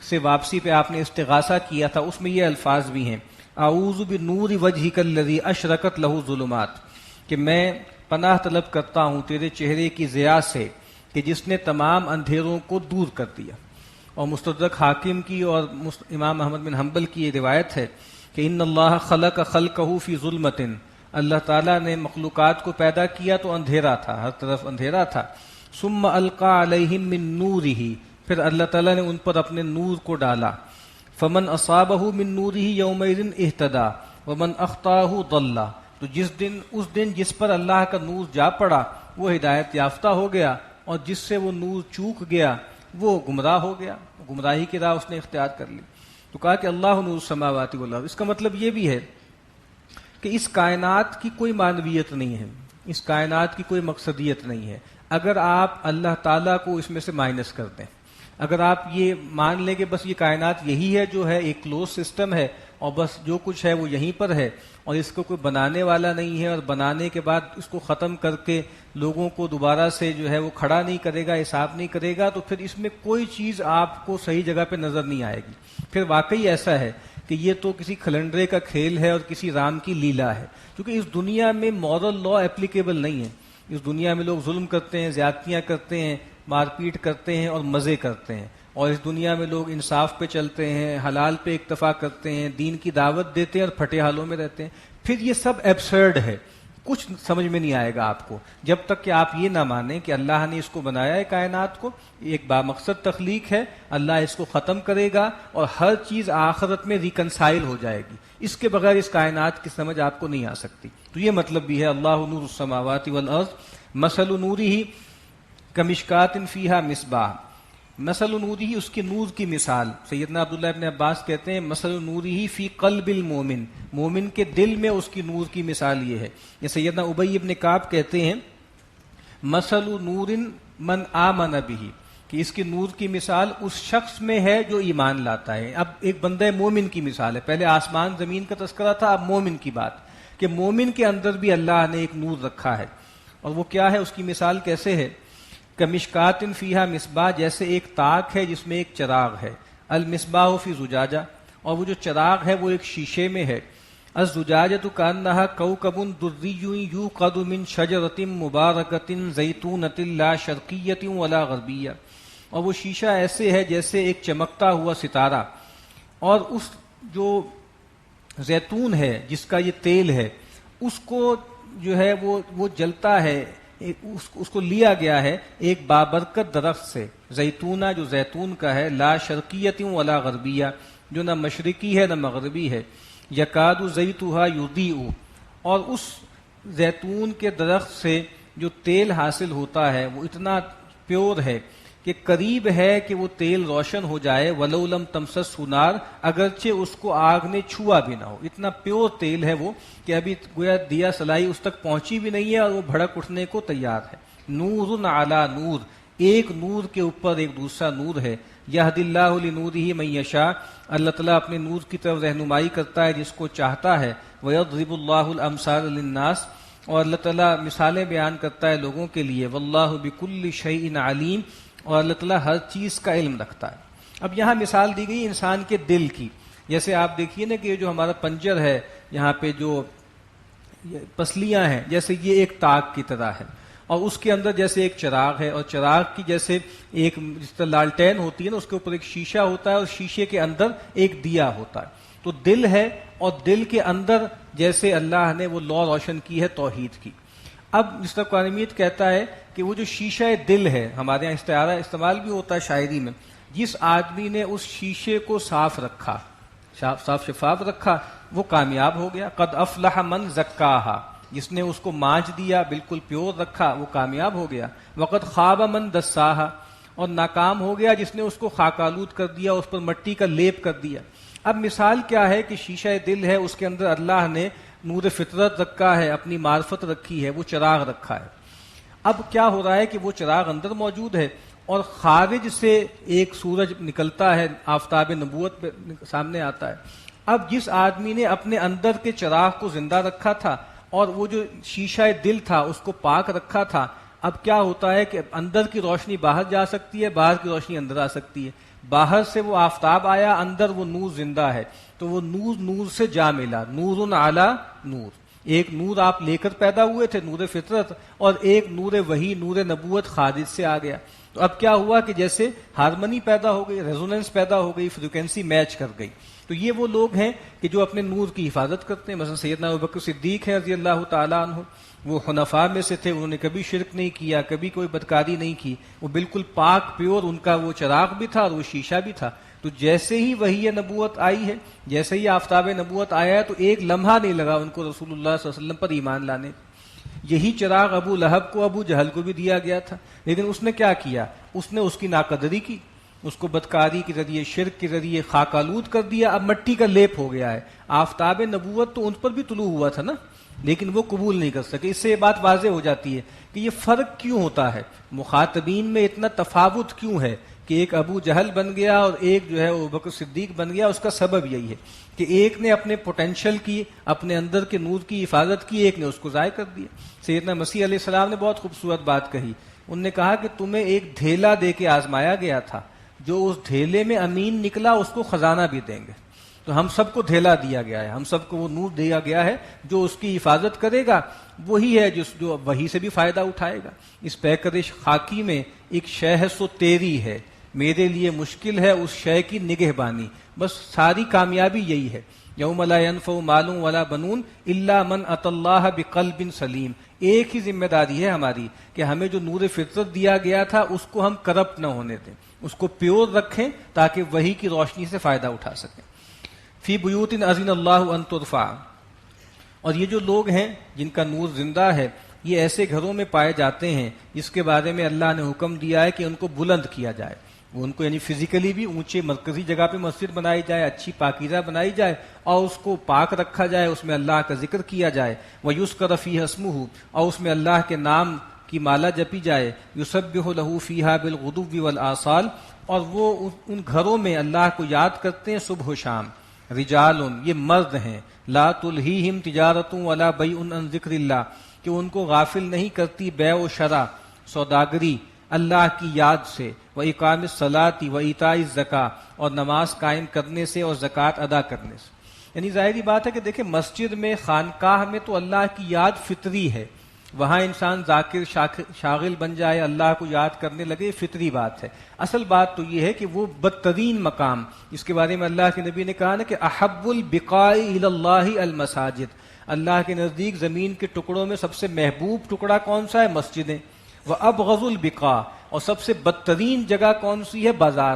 [SPEAKER 1] سے واپسی پہ آپ نے استغاثہ کیا تھا، اس میں یہ الفاظ بھی ہیں، اعوذ بنور وجہک الذی اشرقت لہ الظلمات، کہ میں پناہ طلب کرتا ہوں تیرے چہرے کی ضیاء سے کہ جس نے تمام اندھیروں کو دور کر دیا۔ اور مستدرک حاکم کی اور امام احمد بن حنبل کی یہ روایت ہے کہ ان اللہ خلق خلقہ فی ظلمۃ، اللہ تعالیٰ نے مخلوقات کو پیدا کیا تو اندھیرا تھا، ہر طرف اندھیرا تھا، ثم القى علیہم من نورہ، پھر اللہ تعالیٰ نے ان پر اپنے نور کو ڈالا، فمن اصابہ من نورہ یومئذ اہتدی ومن اخطاہ ضل، تو اس دن جس پر اللہ کا نور جا پڑا وہ ہدایت یافتہ ہو گیا، اور جس سے وہ نور چوک گیا وہ گمراہ ہو گیا، گمراہی کی راہ اس نے اختیار کر لی۔ تو کہا کہ اللہ نور السماوات والارض، اس کا مطلب یہ بھی ہے کہ اس کائنات کی کوئی معنویت نہیں ہے، اس کائنات کی کوئی مقصدیت نہیں ہے اگر آپ اللہ تعالیٰ کو اس میں سے مائنس کر دیں۔ اگر آپ یہ مان لیں کہ بس یہ کائنات یہی ہے جو ہے، ایک کلوز سسٹم ہے اور بس جو کچھ ہے وہ یہیں پر ہے اور اس کو کوئی بنانے والا نہیں ہے، اور بنانے کے بعد اس کو ختم کر کے لوگوں کو دوبارہ سے جو ہے وہ کھڑا نہیں کرے گا، حساب نہیں کرے گا، تو پھر اس میں کوئی چیز آپ کو صحیح جگہ پہ نظر نہیں آئے گی۔ پھر واقعی ایسا ہے کہ یہ تو کسی کھلنڈرے کا کھیل ہے اور کسی رام کی لیلا ہے، کیونکہ اس دنیا میں مورل لا اپلیکیبل نہیں ہے۔ اس دنیا میں لوگ ظلم کرتے ہیں، زیادتیاں کرتے ہیں، مار پیٹ کرتے ہیں اور مزے کرتے ہیں، اور اس دنیا میں لوگ انصاف پہ چلتے ہیں، حلال پہ اکتفا کرتے ہیں، دین کی دعوت دیتے ہیں اور پھٹے حالوں میں رہتے ہیں۔ پھر یہ سب ایبسرڈ ہے، کچھ سمجھ میں نہیں آئے گا آپ کو جب تک کہ آپ یہ نہ مانیں کہ اللہ نے اس کو بنایا ہے، کائنات کو ایک بامقصد تخلیق ہے، اللہ اس کو ختم کرے گا اور ہر چیز آخرت میں ریکنسائل ہو جائے گی۔ اس کے بغیر اس کائنات کی سمجھ آپ کو نہیں آ سکتی۔ تو یہ مطلب بھی ہے اللہ نور السماوات والارض مثل نورہ کمشکات فیہا مصباح، مثل نورہ اس کے نور کی مثال، سیدنا عبداللہ ابن عباس کہتے ہیں مثل نورہ فی قلب المومن، مومن کے دل میں اس کی نور کی مثال یہ ہے۔ یہ سیدنا ابی ابن کعب کہتے ہیں مثل نور من آمن بہ، کہ اس کی نور کی مثال اس شخص میں ہے جو ایمان لاتا ہے۔ اب ایک بندہ مومن کی مثال ہے، پہلے آسمان زمین کا تذکرہ تھا، اب مومن کی بات کہ مومن کے اندر بھی اللہ نے ایک نور رکھا ہے، اور وہ کیا ہے، اس کی مثال کیسے ہے؟ کمشکات فیہا مصباح، جیسے ایک تاک ہے جس میں ایک چراغ ہے، المصباح فی زجاجہ، اور وہ جو چراغ ہے وہ ایک شیشے میں ہے، الزجاجۃ کانہا کوکب دری یوقد من شجرۃ مبارکۃ زیتونۃ لا شرقیۃ ولا غربیہ، اور وہ شیشہ ایسے ہے جیسے ایک چمکتا ہوا ستارہ، اور اس جو زیتون ہے جس کا یہ تیل ہے اس کو جو ہے وہ جلتا ہے، اس کو لیا گیا ہے ایک بابرکت درخت سے، زیتونہ جو زیتون کا ہے، لا شرقیت ولا غربیہ، جو نہ مشرقی ہے نہ مغربی ہے، یکاد زیتھا یضیء، اور اس زیتون کے درخت سے جو تیل حاصل ہوتا ہے وہ اتنا پیور ہے کہ قریب ہے کہ وہ تیل روشن ہو جائے، ولو لم تمسسہ نار، اگرچہ اس کو آگ نے چھوا بھی نہ ہو، اتنا پیور تیل ہے وہ کہ ابھی گویا دیا سلائی اس تک پہنچی بھی نہیں ہے اور وہ بھڑک اٹھنے کو تیار ہے۔ نور علی نور، ایک نور کے اوپر ایک دوسرا نور ہے، یہدی اللہ لنورہ من یشاء، اللہ تعالیٰ اپنے نور کی طرف رہنمائی کرتا ہے جس کو چاہتا ہے، ویضرب اللہ الامثال للناس، اور اللہ تعالیٰ مثالیں بیان کرتا ہے لوگوں کے لیے، واللہ بکل شیء علیم، اور اللہ تعالیٰ ہر چیز کا علم رکھتا ہے۔ اب یہاں مثال دی گئی انسان کے دل کی، جیسے آپ دیکھیے نا کہ یہ جو ہمارا پنجر ہے، یہاں پہ جو پسلیاں ہیں، جیسے یہ ایک تاک کی طرح ہے، اور اس کے اندر جیسے ایک چراغ ہے، اور چراغ کی جیسے ایک جس طرح لالٹین ہوتی ہے نا، اس کے اوپر ایک شیشہ ہوتا ہے اور شیشے کے اندر ایک دیا ہوتا ہے، تو دل ہے، اور دل کے اندر جیسے اللہ نے وہ لو روشن کی ہے توحید کی۔ اب جس طرح قرآن مجید کہتا ہے کہ وہ جو شیشہ دل ہے، ہمارے یہاں استعارہ استعمال بھی ہوتا ہے شاعری میں، جس آدمی نے اس شیشے کو صاف رکھا، صاف شفاف رکھا، وہ کامیاب ہو گیا۔ قد افلح من زکاہا، جس نے اس کو مانچ دیا، بالکل پیور رکھا، وہ کامیاب ہو گیا۔ وقد خواب من دساہا، اور ناکام ہو گیا جس نے اس کو خاک آلود کر دیا، اس پر مٹی کا لیپ کر دیا۔ اب مثال کیا ہے کہ شیشہ دل ہے، اس کے اندر اللہ نے نور فطرت رکھا ہے، اپنی معرفت رکھی ہے، وہ چراغ رکھا ہے۔ اب کیا ہو رہا ہے کہ وہ چراغ اندر موجود ہے، اور خارج سے ایک سورج نکلتا ہے، آفتاب نبوت پہ سامنے آتا ہے۔ اب جس آدمی نے اپنے اندر کے چراغ کو زندہ رکھا تھا اور وہ جو شیشہ دل تھا اس کو پاک رکھا تھا، اب کیا ہوتا ہے کہ اندر کی روشنی باہر جا سکتی ہے، باہر کی روشنی اندر آ سکتی ہے۔ باہر سے وہ آفتاب آیا، اندر وہ نور زندہ ہے، تو وہ نور سے جا ملا، نور علی نور۔ ایک نور آپ لے کر پیدا ہوئے تھے، نور فطرت، اور ایک نور وحی، نور نبوت خارج سے آ گیا۔ تو اب کیا ہوا کہ جیسے ہارمنی پیدا ہو گئی، ریزوننس پیدا ہو گئی، فریکوینسی میچ کر گئی۔ تو یہ وہ لوگ ہیں کہ جو اپنے نور کی حفاظت کرتے ہیں۔ مثلا سیدنا ابوبکر صدیق ہے رضی اللہ تعالیٰ عنہ، وہ حنفاء میں سے تھے، انہوں نے کبھی شرک نہیں کیا، کبھی کوئی بدکاری نہیں کی، وہ بالکل پاک پیور، ان کا وہ چراغ بھی تھا اور وہ شیشہ بھی تھا۔ تو جیسے ہی وحی نبوت آئی ہے، جیسے ہی آفتاب نبوت آیا ہے، تو ایک لمحہ نہیں لگا ان کو رسول اللہ صلی اللہ علیہ وسلم پر ایمان لانے۔ یہی چراغ ابو لہب کو، ابو جہل کو بھی دیا گیا تھا، لیکن اس نے کیا کیا؟ اس نے اس کی ناقدری کی، اس کو بدکاری کے ذریعے، شرک کے ذریعے خاک آلود کر دیا، اب مٹی کا لیپ ہو گیا ہے۔ آفتاب نبوت تو ان پر بھی طلوع ہوا تھا نا، لیکن وہ قبول نہیں کر سکے۔ اس سے یہ بات واضح ہو جاتی ہے کہ یہ فرق کیوں ہوتا ہے، مخاطبین میں اتنا تفاوت کیوں ہے کہ ایک ابو جہل بن گیا اور ایک جو ہے ابو بکر صدیق بن گیا، اس کا سبب یہی ہے کہ ایک نے اپنے پوٹینشل کی، اپنے اندر کے نور کی حفاظت کی، ایک نے اس کو ضائع کر دیا۔ سیدنا مسیح علیہ السلام نے بہت خوبصورت بات کہی، انہوں نے کہا کہ تمہیں ایک ڈھیلا دے کے آزمایا گیا تھا، جو اس ڈھیلے میں امین نکلا اس کو خزانہ بھی دیں گے۔ تو ہم سب کو ڈھیلا دیا گیا ہے، ہم سب کو وہ نور دیا گیا ہے، جو اس کی حفاظت کرے گا وہی ہے جو وہی سے بھی فائدہ اٹھائے گا۔ اس پیکرش خاکی میں ایک شے ہے سو تیری ہے، میرے لیے مشکل ہے اس شے کی نگہبانی۔ بس ساری کامیابی یہی ہے، یوم لا ینفع مال ولا بنون الا من اتى اللہ بقلب سلیم۔ ایک ہی ذمہ داری ہے ہماری کہ ہمیں جو نور فطرت دیا گیا تھا اس کو ہم کرپٹ نہ ہونے دیں، اس کو پیور رکھیں تاکہ وہی کی روشنی سے فائدہ اٹھا سکیں۔ فی بیوت اذن اللہ ان ترفع، اور یہ جو لوگ ہیں جن کا نور زندہ ہے یہ ایسے گھروں میں پائے جاتے ہیں جس کے بارے میں اللہ نے حکم دیا ہے کہ ان کو بلند کیا جائے، وہ ان کو یعنی فزیکلی بھی اونچے مرکزی جگہ پہ مسجد بنائی جائے، اچھی پاکیزہ بنائی جائے اور اس کو پاک رکھا جائے، اس میں اللہ کا ذکر کیا جائے، وَيُذْكَرَ فِيهَا اسْمُهُ، اور اس میں اللہ کے نام کی مالا جپی جائے، يُسَبِّحُ لَهُ فِيهَا بِالْغُدُوِّ وَالْآصَالِ، اور وہ ان گھروں میں اللہ کو یاد کرتے ہیں صبح و شام۔ رجال، یہ مرد ہیں، لا تلہیہم تجارت ولا بیع عن ذکر اللہ، کہ ان کو غافل نہیں کرتی بیع و شرع، سوداگری اللہ کی یاد سے، و اقام الصلاۃ و ایتاء الزکاۃ، اور نماز قائم کرنے سے اور زکوٰۃ ادا کرنے سے۔ یعنی ظاہری بات ہے کہ دیکھیں مسجد میں، خانقاہ میں تو اللہ کی یاد فطری ہے، وہاں انسان ذاکر شاغل بن جائے، اللہ کو یاد کرنے لگے، فطری بات ہے۔ اصل بات تو یہ ہے کہ وہ بدترین مقام جس کے بارے میں اللہ کے نبی نے کہا نا کہ احب البقاء الی اللہ المساجد، اللہ کے نزدیک زمین کے ٹکڑوں میں سب سے محبوب ٹکڑا کون سا ہے؟ مسجدیں۔ وابغض البقاء، اور سب سے بدترین جگہ کون سی ہے؟ بازار،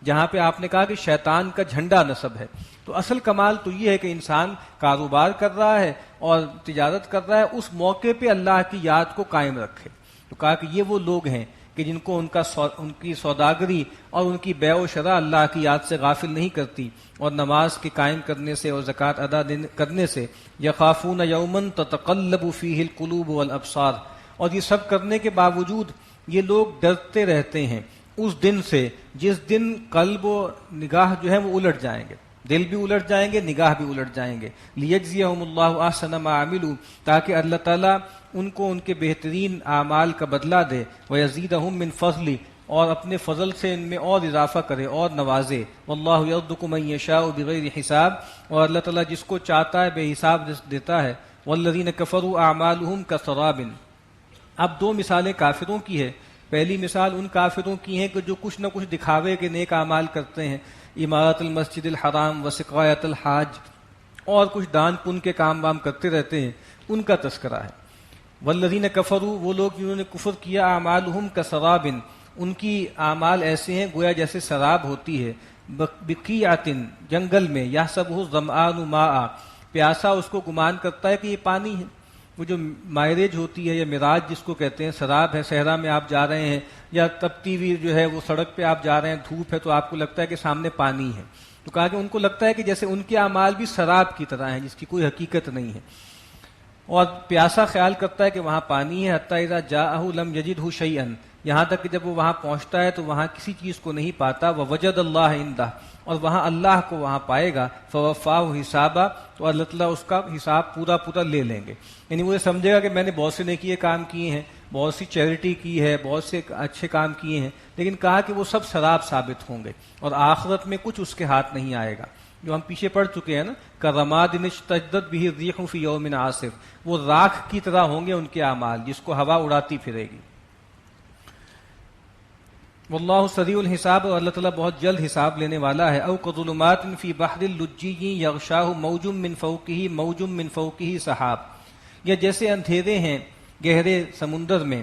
[SPEAKER 1] جہاں پہ آپ نے کہا کہ شیطان کا جھنڈا نصب ہے۔ تو اصل کمال تو یہ ہے کہ انسان کاروبار کر رہا ہے اور تجارت کر رہا ہے، اس موقع پہ اللہ کی یاد کو قائم رکھے۔ تو کہا کہ یہ وہ لوگ ہیں کہ جن کو ان کی سوداگری اور ان کی بیع و شرع اللہ کی یاد سے غافل نہیں کرتی، اور نماز کے قائم کرنے سے اور زکوٰۃ ادا کرنے سے۔ یخافون یوما تتقلب فیہ القلوب والابصار، اور یہ سب کرنے کے باوجود یہ لوگ ڈرتے رہتے ہیں اس دن سے جس دن قلب و نگاہ جو ہے وہ الٹ جائیں گے، دل بھی الٹ جائیں گے، نگاہ بھی الٹ جائیں گے۔ لیجزیہم اللہ احسن ما عملوا، تاکہ اللہ تعالیٰ ان کو ان کے بہترین اعمال کا بدلہ دے، ویزیدہم من فضلہ، اور اپنے فضل سے ان میں اور اضافہ کرے اور نوازے۔ واللہ یرزق من یشاء بغیر حساب، اور اللہ تعالیٰ جس کو چاہتا ہے بے حساب رزق دیتا ہے۔ والذین کفروا اعمالہم کسراب، اب دو مثالیں کافروں کی ہے۔ پہلی مثال ان کافروں کی ہیں کہ جو کچھ نہ کچھ دکھاوے کے نیک اعمال کرتے ہیں، عمارت المسجد الحرام و سقایت الحاج، اور کچھ دان پن کے کام وام کرتے رہتے ہیں، ان کا تذکرہ ہے۔ والذین کفروا، وہ لوگ جنہوں نے کفر کیا، اعمالہم کسراب، ان کی اعمال ایسے ہیں گویا جیسے سراب ہوتی ہے، بقیعۃ، جنگل میں، یحسبہ الظمآن ماء، پیاسا اس کو گمان کرتا ہے کہ یہ پانی ہے۔ وہ جو مائریج ہوتی ہے یا مراج جس کو کہتے ہیں، سراب ہے، صحرا میں آپ جا رہے ہیں یا تپتی ہوئی جو ہے وہ سڑک پہ آپ جا رہے ہیں، دھوپ ہے تو آپ کو لگتا ہے کہ سامنے پانی ہے۔ تو کہا کہ ان کو لگتا ہے کہ جیسے ان کے اعمال بھی سراب کی طرح ہیں جس کی کوئی حقیقت نہیں ہے، اور پیاسا خیال کرتا ہے کہ وہاں پانی ہے۔ حتی اذا جاءہ لم یجدہ شیئا، یہاں تک کہ جب وہ وہاں پہنچتا ہے تو وہاں کسی چیز کو نہیں پاتا۔ ووجد اللہ عندہ، اور وہاں اللہ کو وہاں پائے گا۔ فوفاہ حسابا، تو اللہ تعالیٰ اس کا حساب پورا لے لیں گے، یعنی وہ یہ سمجھے گا کہ میں نے بہت سے نیکی کام کیے ہیں، بہت سی چیریٹی کی ہے، بہت سے اچھے کام کیے ہیں، لیکن کہا کہ وہ سب سراب ثابت ہوں گے اور آخرت میں کچھ اس کے ہاتھ نہیں آئے گا، جو ہم پیچھے پڑھ چکے ہیں نا، کَرَمَادٍ اشْتَدَّتْ بِهِ الرِّيحُ فِي يَوْمٍ عَاصِفٍ، وہ راکھ کی طرح ہوں گے ان کے اعمال جس کو ہوا اڑاتی پھرے گی۔ واللہ سریع الحساب، اور اللہ تعالیٰ بہت جلد حساب لینے والا ہے۔ او کظلمات فی بحر اللجی یغشاہ موج من فوقہ موج من فوقہ سحاب، یا جیسے اندھیرے ہیں گہرے سمندر میں،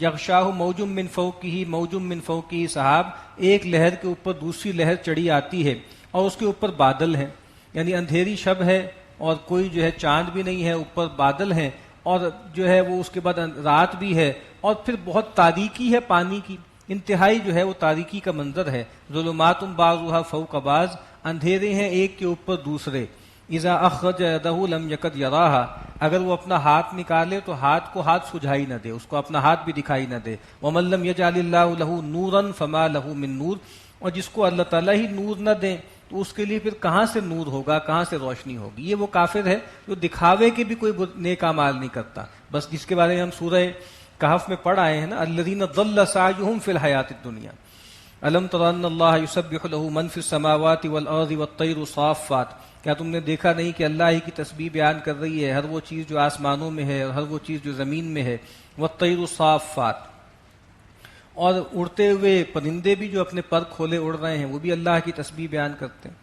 [SPEAKER 1] یغشاہ موج من فوقہ موج من فوقہ سحاب، ایک لہر کے اوپر دوسری لہر چڑھی آتی ہے اور اس کے اوپر بادل ہیں، یعنی اندھیری شب ہے اور کوئی جو ہے چاند بھی نہیں ہے، اوپر بادل ہیں، اور جو ہے وہ اس کے بعد رات بھی ہے، اور پھر بہت تاریکی ہے پانی کی، انتہائی جو ہے وہ تاریکی کا منظر ہے۔ ظلمات بعضها فوق بعض، اندھیرے ہیں ایک کے اوپر دوسرے۔ اذا اخرج یدہ لم یکد یراہا، اگر وہ اپنا ہاتھ نکالے تو ہاتھ کو ہاتھ سجھائی نہ دے، اس کو اپنا ہاتھ بھی دکھائی نہ دے۔ ومن لم یجعل اللہ لہ نورا فما لہ من نور، اور جس کو اللہ تعالیٰ ہی نور نہ دیں تو اس کے لیے پھر کہاں سے نور ہوگا، کہاں سے روشنی ہوگی۔ یہ وہ کافر ہے جو دکھاوے کے بھی کوئی نیک اعمال نہیں کرتا، بس جس کے بارے میں ہم سورہ کہف میں پڑھ آئے ہیں نا، الذین ضل سعیہم فی الحیاۃ الدنیا، الم تر ان اللہ یسبح لہ من فی السماوات والارض والطیر صافات، کیا تم نے دیکھا نہیں کہ اللہ ہی کی تسبیح بیان کر رہی ہے ہر وہ چیز جو آسمانوں میں ہے اور ہر وہ چیز جو زمین میں ہے، والطیر صافات، اور اڑتے ہوئے پرندے بھی جو اپنے پر کھولے اڑ رہے ہیں وہ بھی اللہ کی تسبیح بیان کرتے ہیں۔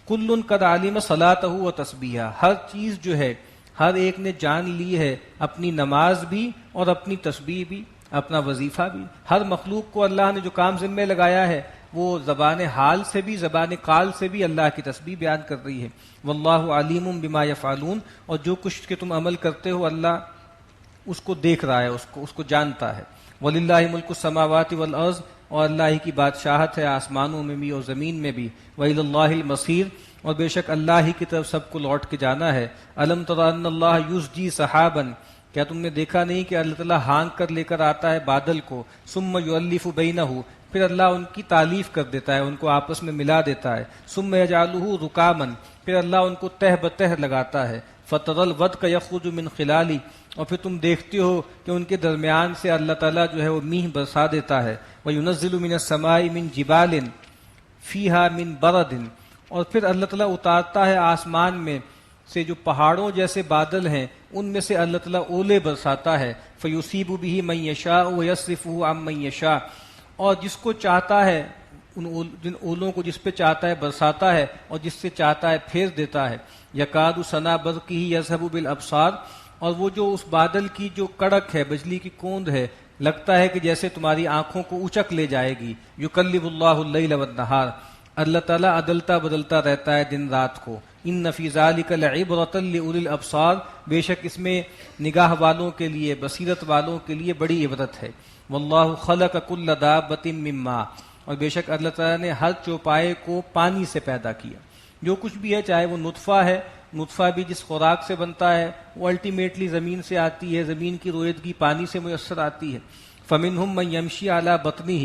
[SPEAKER 1] کل قد علم صلاتہ و تسبیحہ، ہر چیز جو ہے ہر ایک نے جان لی ہے، اپنی نماز بھی اور اپنی تسبیح بھی، اپنا وظیفہ بھی۔ ہر مخلوق کو اللہ نے جو کام ذمہ لگایا ہے وہ زبان حال سے بھی زبان قال سے بھی اللہ کی تسبیح بیان کر رہی ہے۔ واللہ علیم بما یفعلون، اور جو کچھ کہ تم عمل کرتے ہو اللہ اس کو دیکھ رہا ہے، اس کو جانتا ہے۔ وَلِلَّهِ مُلْكُ السَّمَاوَاتِ وَالْأَرْضِ، اور اللہ ہی کی بادشاہت ہے آسمانوں میں بھی اور زمین میں بھی۔ وَإِلَى اللَّهِ الْمَصِيرُ، اور بے شک اللہ ہی کی طرف سب کو لوٹ کے جانا ہے۔ أَلَمْ تَرَ أَنَّ اللَّهَ يُزْجِي سَحَابًا، کیا تم نے دیکھا نہیں کہ اللہ تعالیٰ ہانک کر لے کر آتا ہے بادل کو، ثُمَّ يُؤَلِّفُ بَيْنَهُ، پھر اللہ ان کی تالیف کر دیتا ہے، ان کو آپس میں ملا دیتا ہے۔ ثُمَّ يَجْعَلُهُ رُكَامًا، پھر اللہ ان کو تہ بتہ لگاتا ہے۔ فَتَرَى الْوَدْقَ يَخْرُجُ مِنْ خِلَالِهِ، اور پھر تم دیکھتے ہو کہ ان کے درمیان سے اللہ تعالیٰ جو ہے وہ میہ برسا دیتا ہے۔ وَيُنَزِّلُ مِنَ السَّمَاءِ مِنْ جِبَالٍ فِيهَا مِنْ بَرَدٍ، اور پھر اللہ تعالیٰ اتارتا ہے آسمان میں سے جو پہاڑوں جیسے بادل ہیں ان میں سے اللہ تعالیٰ اولے برساتا ہے۔ فَيُصِيبُ بِهِ مَن يَشَاءُ وَيَصْرِفُهُ عَن مَن يَشَاءُ، اور جس کو چاہتا ہے جن اولوں کو جس پہ چاہتا ہے برساتا ہے اور جس سے چاہتا ہے پھیر دیتا ہے۔ یکاد ثنا برقہ یذہب بالابصار، اور وہ جو اس بادل کی جو کڑک ہے، بجلی کی کوند ہے، لگتا ہے کہ جیسے تمہاری آنکھوں کو اچک لے جائے گی۔ یقلب اللہ اللیل والنہار، اللہ تعالیٰ عدلتا بدلتا رہتا ہے دن رات کو۔ ان فی ذلک لعبرۃ لاولی الابصار، بے شک اس میں نگاہ والوں کے لیے، بصیرت والوں کے لیے بڑی عبرت ہے۔ واللہ خلق کل دابۃ من ماء، اور بے شک اللہ تعالیٰ نے ہر چوپائے کو پانی سے پیدا کیا۔ جو کچھ بھی ہے، چاہے وہ نطفہ ہے، نطفہ بھی جس خوراک سے بنتا ہے وہ الٹیمیٹلی زمین سے آتی ہے، زمین کی رویدگی پانی سے میسر آتی ہے۔ فمنہم من یمشی علی بطنہ،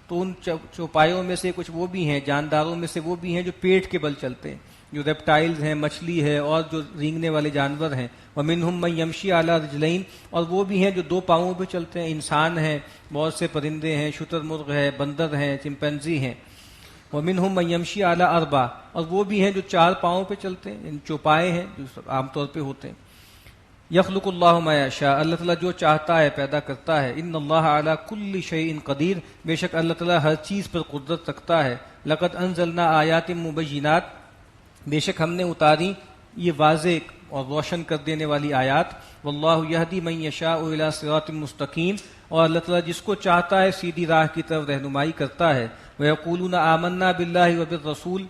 [SPEAKER 1] تو ان چوپایوں میں سے کچھ وہ بھی ہیں، جانداروں میں سے وہ بھی ہیں جو پیٹ کے بل چلتے ہیں، جو ریپٹائلز ہیں، مچھلی ہے اور جو رینگنے والے جانور ہیں۔ ومنہم من یمشی علی رجلین، اور وہ بھی ہیں جو دو پاؤں پہ چلتے ہیں، انسان ہیں، بہت سے پرندے ہیں، شتر مرغ ہے، بندر ہیں، چمپینزی ہیں۔ ومنہم من یمشی علی اربع، اور وہ بھی ہیں جو چار پاؤں پہ چلتے ہیں، ان چوپائے ہیں جو عام طور پہ ہوتے ہیں۔ یخلق اللہ ما یشاء، اللہ تعالیٰ جو چاہتا ہے پیدا کرتا ہے۔ ان اللہ علی کل شیء قدیر، بے شک اللہ تعالیٰ ہر چیز پر قدرت رکھتا ہے۔ لقد انزلنا آیات مبینات، بے شک ہم نے اتاری یہ واضح اور روشن کر دینے والی آیات۔ واللہ یہدی من یشاء الی صراط مستقیم، اور اللہ تعالیٰ جس کو چاہتا ہے سیدھی راہ کی طرف رہنمائی کرتا ہے۔ ویقولون آمنا باللہ وبالرسول،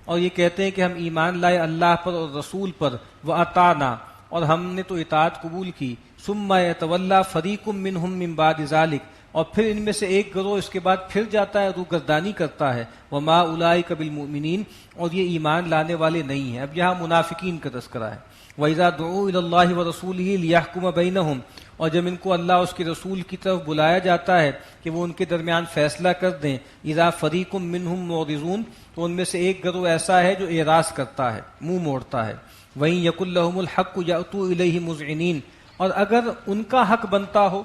[SPEAKER 1] اور یہ کہتے ہیں کہ ہم ایمان لائے اللہ پر اور رسول پر۔ واطعنا، اور ہم نے تو اطاعت قبول کی۔ ثم یتولی فریق منہم من بعد ذلک، اور پھر ان میں سے ایک گروہ اس کے بعد پھر جاتا ہے، روگردانی کرتا ہے۔ وما اولئک بالمؤمنین، اور یہ ایمان لانے والے نہیں ہیں۔ اب یہاں منافقین کا تذکرہ ہے۔ وَإِذَا دُعُوا إِلَى اللَّهِ وَرَسُولِهِ لِيَحْكُمَ بَيْنَهُمْ، اور جب ان کو اللہ اس کے رسول کی طرف بلایا جاتا ہے کہ وہ ان کے درمیان فیصلہ کر دیں۔ اذا فریق منہم معرضون، تو ان میں سے ایک گروہ ایسا ہے جو اعراض کرتا ہے، منہ موڑتا ہے۔ وَإِن يَكُن لَّهُمُ الْحَقُّ يَأْتُوا إِلَيْهِ مُذْعِنِينَ، اور اگر ان کا حق بنتا ہو،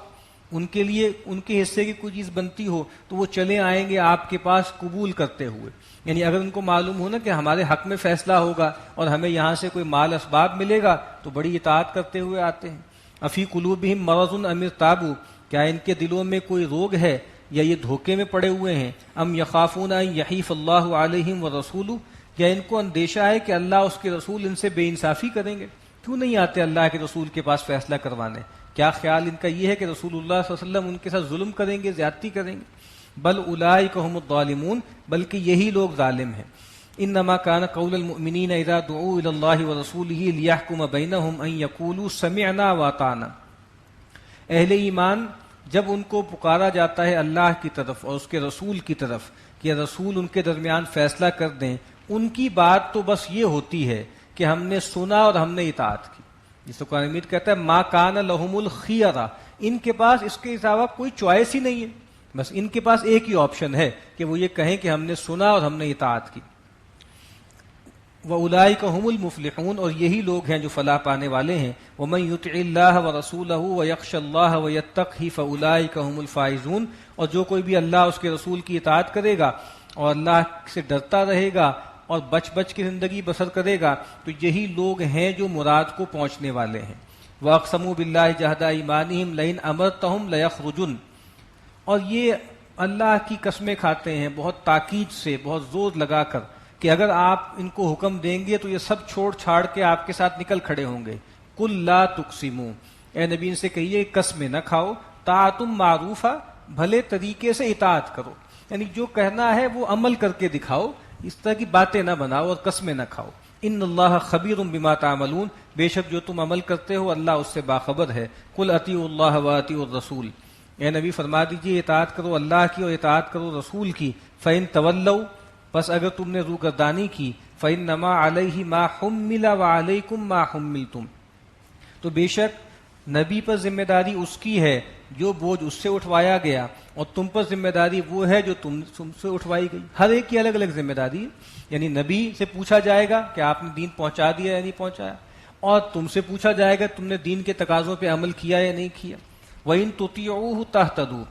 [SPEAKER 1] ان کے لیے ان کے حصے کی کوئی چیز بنتی ہو، تو وہ چلے آئیں گے آپ کے پاس قبول کرتے ہوئے۔ یعنی اگر ان کو معلوم ہو نا کہ ہمارے حق میں فیصلہ ہوگا اور ہمیں یہاں سے کوئی مال اسباب ملے گا، تو بڑی اطاعت کرتے ہوئے آتے ہیں۔ افی قلوبہم مرض ام ارتابوا، کیا ان کے دلوں میں کوئی روگ ہے یا یہ دھوکے میں پڑے ہوئے ہیں؟ ام یخافون ان یحیف اللہ علیہم ورسولہ، کیا ان کو اندیشہ ہے کہ اللہ اس کے رسول ان سے بے انصافی کریں گے؟ کیوں نہیں آتے اللہ کے رسول کے پاس فیصلہ کروانے؟ کیا خیال ان کا یہ ہے کہ رسول اللہ صلی اللہ علیہ وسلم ان کے ساتھ ظلم کریں گے، زیادتی کریں گے؟ بل اولئک هم الظالمون، بلکہ یہی لوگ ظالم ہیں۔ انما كان قول المؤمنین اذا دعوا الى اللہ ورسولہ لیحکم بینہم ان یقولوا سمعنا واطعنا، اہل ایمان جب ان کو پکارا جاتا ہے اللہ کی طرف اور اس کے رسول کی طرف کہ رسول ان کے درمیان فیصلہ کر دیں، ان کی بات تو بس یہ ہوتی ہے کہ ہم نے سنا اور ہم نے اطاعت کی. جس کو قرآن مجید کہتا ہے ما کان لہم الخیرہ، ان کے پاس اس کے علاوہ کوئی چوائس ہی نہیں ہے، بس ان کے پاس ایک ہی آپشن ہے کہ وہ یہ کہیں کہ ہم نے سنا اور ہم نے اطاعت کی. وَأُولَٰئِكَ هُمُ الْمُفْلِحُونَ، اور یہی لوگ ہیں جو فلاح پانے والے ہیں. وَمَن يُطِعِ اللَّهَ وَرَسُولَهُ وَيَخْشَ اللَّهَ وَيَتَّقْهِ فَأُولَٰئِكَ هُمُ الْفَائِزُونَ، اور جو کوئی بھی اللہ اس کے رسول کی اطاعت کرے گا اور اللہ سے ڈرتا رہے گا اور بچ بچ کے زندگی بسر کرے گا تو یہی لوگ ہیں جو مراد کو پہنچنے والے ہیں. وَأَقْسَمُوا بِاللَّهِ جَهْدَ أَيْمَانِهِمْ لَئِنْ أَمَرْتَهُمْ لَيَخْرُجُنَّ، اور یہ اللہ کی قسمیں کھاتے ہیں بہت تاکید سے، بہت زور لگا کر کہ اگر آپ ان کو حکم دیں گے تو یہ سب چھوڑ چھاڑ کے آپ کے ساتھ نکل کھڑے ہوں گے. قُل لَا تُقْسِمُوا، اے نبی ان سے کہیے قسمیں نہ کھاؤ. طاعتم معروفہ، بھلے طریقے سے اطاعت کرو، یعنی جو کہنا ہے وہ عمل کر کے دکھاؤ، اس طرح کی باتیں نہ بناؤ اور قسمیں نہ کھاؤ. ان اللہ خبیر بما تعملون، بے شک جو تم عمل کرتے ہو اللہ اس سے باخبر ہے. قل اطیعوا اللہ واطیعوا الرسول، اے نبی فرما دیجئے اطاعت کرو اللہ کی اور اطاعت کرو رسول کی. فإن تولوا، پس اگر تم نے روگردانی کی، فإنما علیہ ما حمل وعلیکم ما حملتم، تو بے شک نبی پر ذمہ داری اس کی ہے جو بوجھ اس سے اٹھوایا گیا، اور تم پر ذمہ داری وہ ہے جو تم سے اٹھوائی گئی. ہر ایک کی الگ الگ ذمہ داری ہے. یعنی نبی سے پوچھا جائے گا کہ آپ نے دین پہنچا دیا یا نہیں پہنچایا، اور تم سے پوچھا جائے گا تم نے دین کے تقاضوں پہ عمل کیا یا نہیں کیا. وَإِن تُطِيعُوهُ تَهْتَدُوا،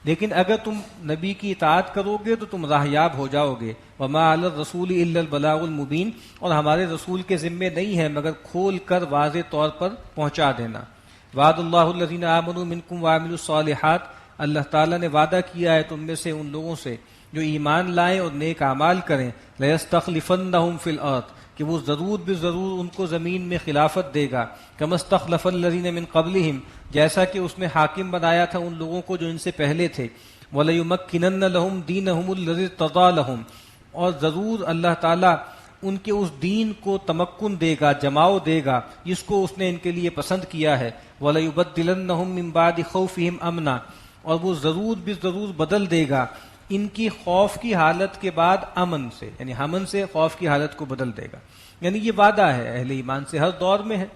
[SPEAKER 1] لیکن اگر تم نبی کی اطاعت کرو گے تو تم راہیاب ہو جاؤ گے. وَمَا عَلَى الرَّسُولِ إِلَّا الْبَلَاغُ الْمُبِينُ، اور ہمارے رسول کے ذمے نہیں ہے مگر کھول کر واضح طور پر پہنچا دینا. وعد اللہ الذین آمنوا منکم وعملوا الصالحات، اللہ تعالیٰ نے وعدہ کیا ہے تم میں سے ان لوگوں سے جو ایمان لائیں اور نیک اعمال کریں. لَيَسْتَخْلِفَنَّهُمْ فِي الْأَرْضِ، کہ وہ ضرور بضرور ان کو زمین میں خلافت دے گا. كَمَا اسْتَخْلَفَ الَّذِينَ مِن قَبْلِهِمْ، جیسا کہ اس نے حاکم بنایا تھا ان لوگوں کو جو ان سے پہلے تھے. وَلَيُمَكِّنَنَّ لَهُمْ دِينَهُمُ الَّذِي ارْتَضَىٰ لَهُمْ، اور ضرور اللہ تعالیٰ ان کے اس دین کو تمکن دے گا، جماؤ دے گا جس کو اس نے ان کے لیے پسند کیا ہے. وَلَيُبَدِّلَنَّهُم مِّن بَعْدِ خَوْفِهِمْ أَمْنًا، اور وہ ضرور بضرور بدل دے گا ان کی خوف کی حالت کے بعد امن سے، یعنی امن سے خوف کی حالت کو بدل دے گا. یعنی یہ وعدہ ہے اہل ایمان سے ہر دور میں ہے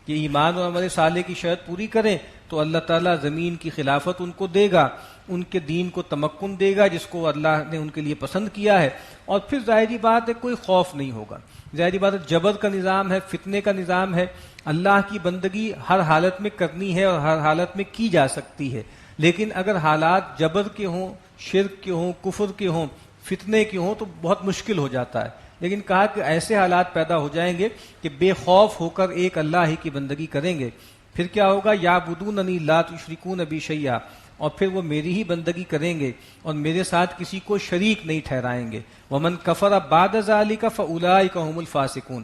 [SPEAKER 1] کہ ایمان اور عمل صالح کی شرط پوری کریں تو اللہ تعالیٰ زمین کی خلافت ان کو دے گا، ان کے دین کو تمکن دے گا جس کو اللہ نے ان کے لیے پسند کیا ہے. اور پھر ظاہری بات ہے کوئی خوف نہیں ہوگا. ظاہری بات ہے جبر کا نظام ہے، فتنے کا نظام ہے. اللہ کی بندگی ہر حالت میں کرنی ہے اور ہر حالت میں کی جا سکتی ہے، لیکن اگر حالات جبر کے ہوں، شرک کے ہوں، کفر کے ہوں، فتنے کے ہوں تو بہت مشکل ہو جاتا ہے. لیکن کہا کہ ایسے حالات پیدا ہو جائیں گے کہ بے خوف ہو کر ایک اللہ ہی کی بندگی کریں گے. پھر کیا ہوگا؟ یعبدوننی لا یشرکون بی شیئا، اور پھر وہ میری ہی بندگی کریں گے اور میرے ساتھ کسی کو شریک نہیں ٹھہرائیں گے. ومن کفر بعد ذلک فاولئک هم الفاسقون،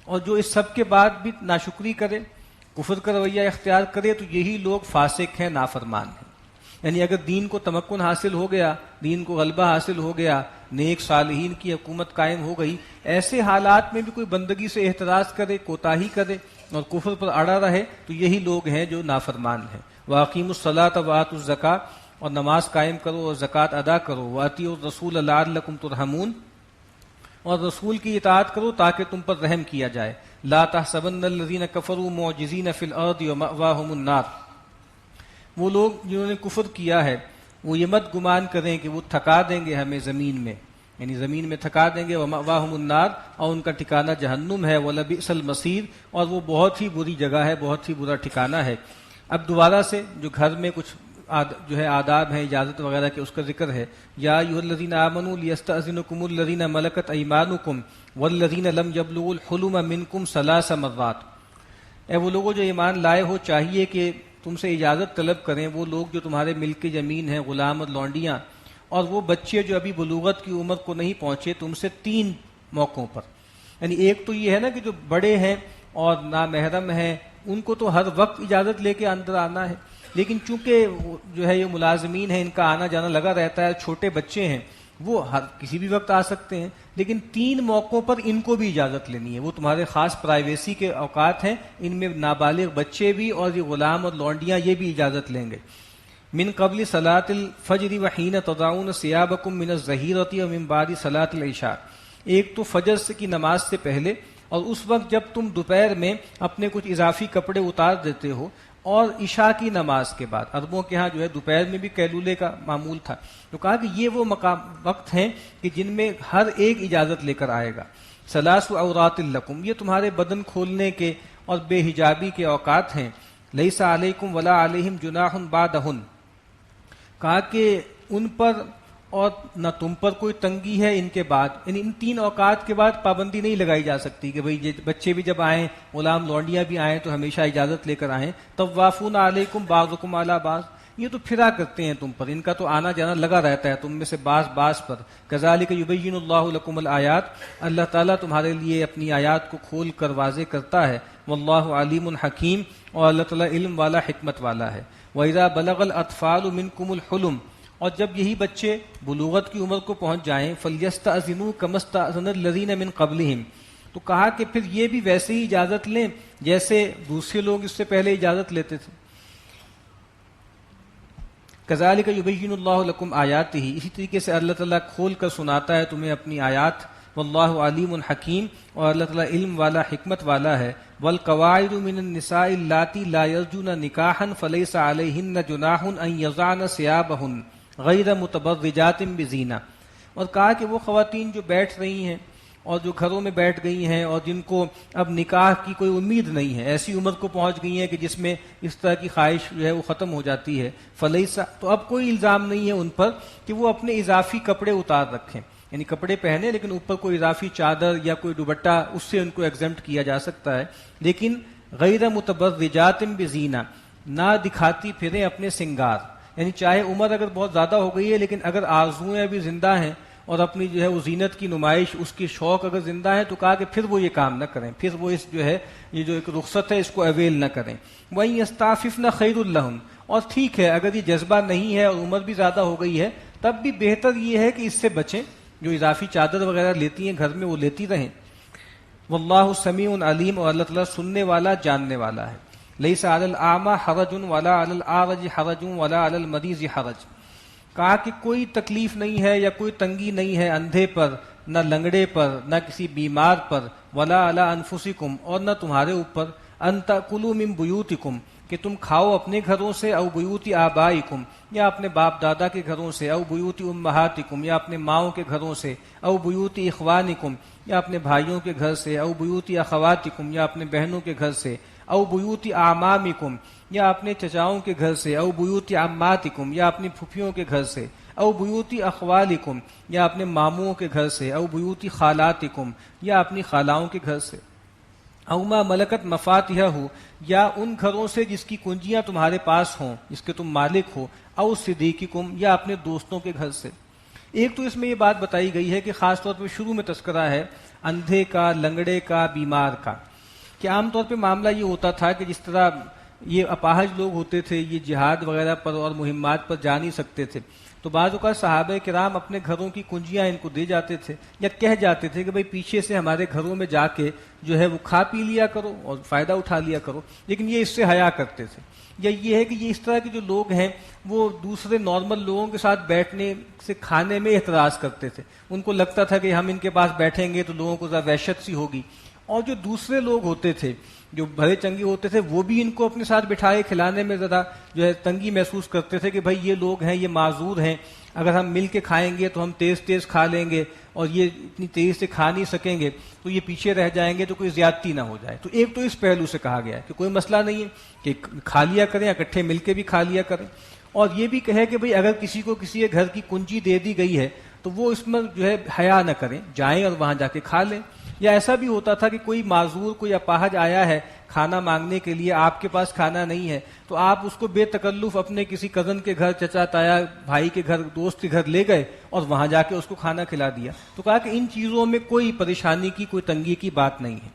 [SPEAKER 1] اور جو اس سب کے بعد بھی ناشکری کرے، کفر کا رویہ اختیار کرے تو یہی لوگ فاسق ہیں، نافرمان ہیں. یعنی اگر دین کو تمکن حاصل ہو گیا، دین کو غلبہ حاصل ہو گیا، نیک صالحین کی حکومت قائم ہو گئی، ایسے حالات میں بھی کوئی بندگی سے احتراز کرے، کوتاہی کرے اور کفر پر اڑا رہے تو یہی لوگ ہیں جو نافرمان ہیں. وَأَقِيمُوا الصَّلَاةَ وَآتُوا الزَّكَاةَ، اور نماز قائم کرو اور زکوٰۃ ادا کرو. وَأَطِيعُوا الرَّسُولَ لَعَلَّكُمْ تُرْحَمُونَ، اور رسول کی اطاعت کرو تاکہ تم پر رحم کیا جائے. لَا تَحْسَبَنَّ الَّذِينَ كَفَرُوا مُعْجِزِينَ فِي الْأَرْضِ وَمَأْوَاهُمُ النَّارُ، وہ لوگ جنہوں نے کفر کیا ہے وہ یہ مت گمان کریں کہ وہ تھکا دیں گے ہمیں زمین میں، یعنی زمین میں تھکا دیں گے. وَمَأْوَاهُمُ النَّارُ، اور ان کا ٹھکانہ جہنم ہے. وَلَبِئْسَ الْمَصِيرُ، اور وہ بہت ہی بری جگہ ہے، بہت ہی برا ٹھکانہ ہے. اب دوبارہ سے جو گھر میں کچھ جو ہے آداب ہیں، اجازت وغیرہ کے، اس کا ذکر ہے. یا ایھا الذین آمنوا لیستأذنکم الذین ملکت ایمانکم والذین لم یبلغوا الحلم منکم ثلاث مرات، اے وہ لوگوں جو ایمان لائے ہو چاہیے کہ تم سے اجازت طلب کریں وہ لوگ جو تمہارے ملک کے زمین ہیں، غلام اور لونڈیاں، اور وہ بچے جو ابھی بلوغت کی عمر کو نہیں پہنچے تم سے 3 موقعوں پر. یعنی ایک تو یہ ہے نا کہ جو بڑے ہیں اور نامحرم ہیں ان کو تو ہر وقت اجازت لے کے اندر آنا ہے، لیکن چونکہ جو ہے یہ ملازمین ہیں، ان کا آنا جانا لگا رہتا ہے، چھوٹے بچے ہیں وہ ہر کسی بھی وقت آ سکتے ہیں، لیکن 3 موقعوں پر ان کو بھی اجازت لینی ہے. وہ تمہارے خاص پرائیویسی کے اوقات ہیں، ان میں نابالغ بچے بھی اور یہ غلام اور لونڈیاں یہ بھی اجازت لیں گے. من قبل صلاۃ الفجر وحین تضعون ثیابکم من الظہیرۃ ومن بعد صلاۃ العشاء، ایک تو فجر کی نماز سے پہلے اور اس وقت جب تم دوپہر میں اپنے کچھ اضافی کپڑے اتار دیتے ہو، اور عشاء کی نماز کے بعد. عربوں کے ہاں جو ہے دوپہر میں بھی قیلولے کا معمول تھا. تو کہا کہ یہ وہ وقت ہیں کہ جن میں ہر ایک اجازت لے کر آئے گا. ثلاث عورات لکم، یہ تمہارے بدن کھولنے کے اور بے حجابی کے اوقات ہیں. لیس علیکم ولا علیہم جناح بعدہن، کہا کہ ان پر اور نہ تم پر کوئی تنگی ہے ان کے بعد، یعنی ان 3 اوقات کے بعد پابندی نہیں لگائی جا سکتی کہ بھئی بچے بھی جب آئیں، غلام لونڈیاں بھی آئیں تو ہمیشہ اجازت لے کر آئیں. طوافون علیکم بعضکم علی بعض، یہ تو پھرا کرتے ہیں تم پر، ان کا تو آنا جانا لگا رہتا ہے تم میں سے بعض پر. کذالک یبین اللہ لکم الآیات، اللہ تعالیٰ تمہارے لیے اپنی آیات کو کھول کر واضح کرتا ہے. واللہ علیم حکیم، اور اللہ تعالیٰ علم والا حکمت والا ہے. وَإِذَا بَلَغَ الْأَطْفَالُ مِنْكُمُ الْحُلُمَ، اور جب یہی بچے بلوغت کی عمر کو پہنچ جائیں، فَلْيَسْتَأْذِنُوا كَمَا اسْتَأْذَنَ الَّذِينَ مِنْ قَبْلِهِمْ، تو کہا کہ پھر یہ بھی ویسے ہی اجازت لیں جیسے دوسرے لوگ اس سے پہلے اجازت لیتے تھے. کذالک یبین اللہ لکم آیاتہ، اسی طریقے سے اللہ تعالیٰ کھول کر سناتا ہے تمہیں اپنی آیات. واللہ علیم حکیم، اور اللہ تعالیٰ علم والا حکمت والا ہے. والقواعد من النساء اللاتی لا یرجون نکاحا فلیس علیہن جناح ان یضعن ثیابہن غیر متبرجات بزینہ، اور کہا کہ وہ خواتین جو بیٹھ رہی ہیں اور جو گھروں میں بیٹھ گئی ہیں اور جن کو اب نکاح کی کوئی امید نہیں ہے، ایسی عمر کو پہنچ گئی ہیں کہ جس میں اس طرح کی خواہش جو ہے وہ ختم ہو جاتی ہے، فلیسا، تو اب کوئی الزام نہیں ہے ان پر کہ وہ اپنے اضافی کپڑے اتار رکھیں، یعنی کپڑے پہنے لیکن اوپر کوئی اضافی چادر یا کوئی دوپٹہ، اس سے ان کو ایگزمپٹ کیا جا سکتا ہے. لیکن غیر متبرجات بزینہ، نہ دکھاتی پھریں اپنے سنگار، یعنی چاہے عمر اگر بہت زیادہ ہو گئی ہے لیکن اگر آرزوئیں ابھی زندہ ہیں اور اپنی جو ہے وہ زینت کی نمائش، اس کی شوق اگر زندہ ہے، تو کہا کہ پھر وہ یہ کام نہ کریں، پھر وہ اس جو ہے یہ جو ایک رخصت ہے اس کو اویل نہ کریں. وَإِن يَسْتَعْفِفْنَ خَيْرٌ لَّهُنَّ، اور ٹھیک ہے اگر یہ جذبہ نہیں ہے اور عمر بھی زیادہ ہو گئی ہے تب بھی بہتر یہ ہے کہ اس سے بچیں، جو اضافی چادر وغیرہ لیتی ہیں گھر میں وہ لیتی رہیں. واللہ سمیع علیم، اور اللہ تعالیٰ سننے والا جاننے والا ہے. لیس علی الاعمى حرج ولا علی الاعرج حرج ولا علی المریض حرج، کہا کہ کوئی تکلیف نہیں ہے یا کوئی تنگی نہیں ہے اندھے پر، نہ لنگڑے پر، نہ کسی بیمار پر، ولا علی انفسکم، اور نہ تمہارے اوپر، ان تاکلوا من بیوتکم، کہ تم کھاؤ اپنے گھروں سے، او بیوت آبائکم، یا اپنے باپ دادا کے گھروں سے، او بیوت امہاتکم، یا اپنے ماؤں کے گھروں سے، او بیوت اخوانکم، یا اپنے بھائیوں کے گھر سے، او بیوت اخواتکم، یا اپنے بہنوں کے گھر سے، او بیوت اعمامکم، یا اپنے چچاؤں کے گھر سے، او بیوت عماتکم، یا اپنی پھوپھیوں کے گھر سے، او بیوت اخوالکم، یا اپنے ماموں کے گھر سے، او بیوت خالاتکم، یا اپنی خالاؤں کے گھر سے، او ما ملکت مفاتحہ، یا ان گھروں سے جس کی کنجیاں تمہارے پاس ہوں، جس کے تم مالک ہو، او صدیقکم، یا اپنے دوستوں کے گھر سے. ایک تو اس میں یہ بات بتائی گئی ہے کہ خاص طور پہ شروع میں تذکرہ ہے اندھے کا، لنگڑے کا، بیمار کا، کہ عام طور پہ معاملہ یہ ہوتا تھا کہ جس طرح یہ اپاہج لوگ ہوتے تھے، یہ جہاد وغیرہ پر اور مہمات پر جا نہیں سکتے تھے، تو بعض اوقات صحابہ کرام اپنے گھروں کی کنجیاں ان کو دے جاتے تھے یا کہہ جاتے تھے کہ بھئی پیچھے سے ہمارے گھروں میں جا کے جو ہے وہ کھا پی لیا کرو اور فائدہ اٹھا لیا کرو. لیکن یہ اس سے حیا کرتے تھے، یا یہ ہے کہ یہ اس طرح کے جو لوگ ہیں وہ دوسرے نارمل لوگوں کے ساتھ بیٹھنے سے کھانے میں اعتراض کرتے تھے. ان کو لگتا تھا کہ ہم ان کے پاس بیٹھیں گے تو لوگوں کو ذرا وحشت سی ہوگی، اور جو دوسرے لوگ ہوتے تھے جو بھلے چنگے ہوتے تھے وہ بھی ان کو اپنے ساتھ بٹھائے کھلانے میں ذرا جو ہے تنگی محسوس کرتے تھے کہ بھائی یہ لوگ ہیں، یہ معذور ہیں، اگر ہم مل کے کھائیں گے تو ہم تیز تیز کھا لیں گے اور یہ اتنی تیز سے کھا نہیں سکیں گے تو یہ پیچھے رہ جائیں گے تو کوئی زیادتی نہ ہو جائے. تو ایک تو اس پہلو سے کہا گیا ہے کہ کوئی مسئلہ نہیں ہے کہ کھا لیا کریں، اکٹھے مل کے بھی کھا لیا کریں. اور یہ بھی کہے کہ بھئی اگر کسی کو کسی کے گھر کی کنجی دے دی گئی ہے تو وہ اس میں جو ہے حیا نہ کریں، جائیں اور وہاں جا کے کھا لیں. یا ایسا بھی ہوتا تھا کہ کوئی معذور، کوئی اپاہج آیا ہے کھانا مانگنے کے لیے، آپ کے پاس کھانا نہیں ہے تو آپ اس کو بے تکلف اپنے کسی کزن کے گھر، چچا تایا بھائی کے گھر، دوست کے گھر لے گئے اور وہاں جا کے اس کو کھانا کھلا دیا. تو کہا کہ ان چیزوں میں کوئی پریشانی کی، کوئی تنگی کی بات نہیں ہے.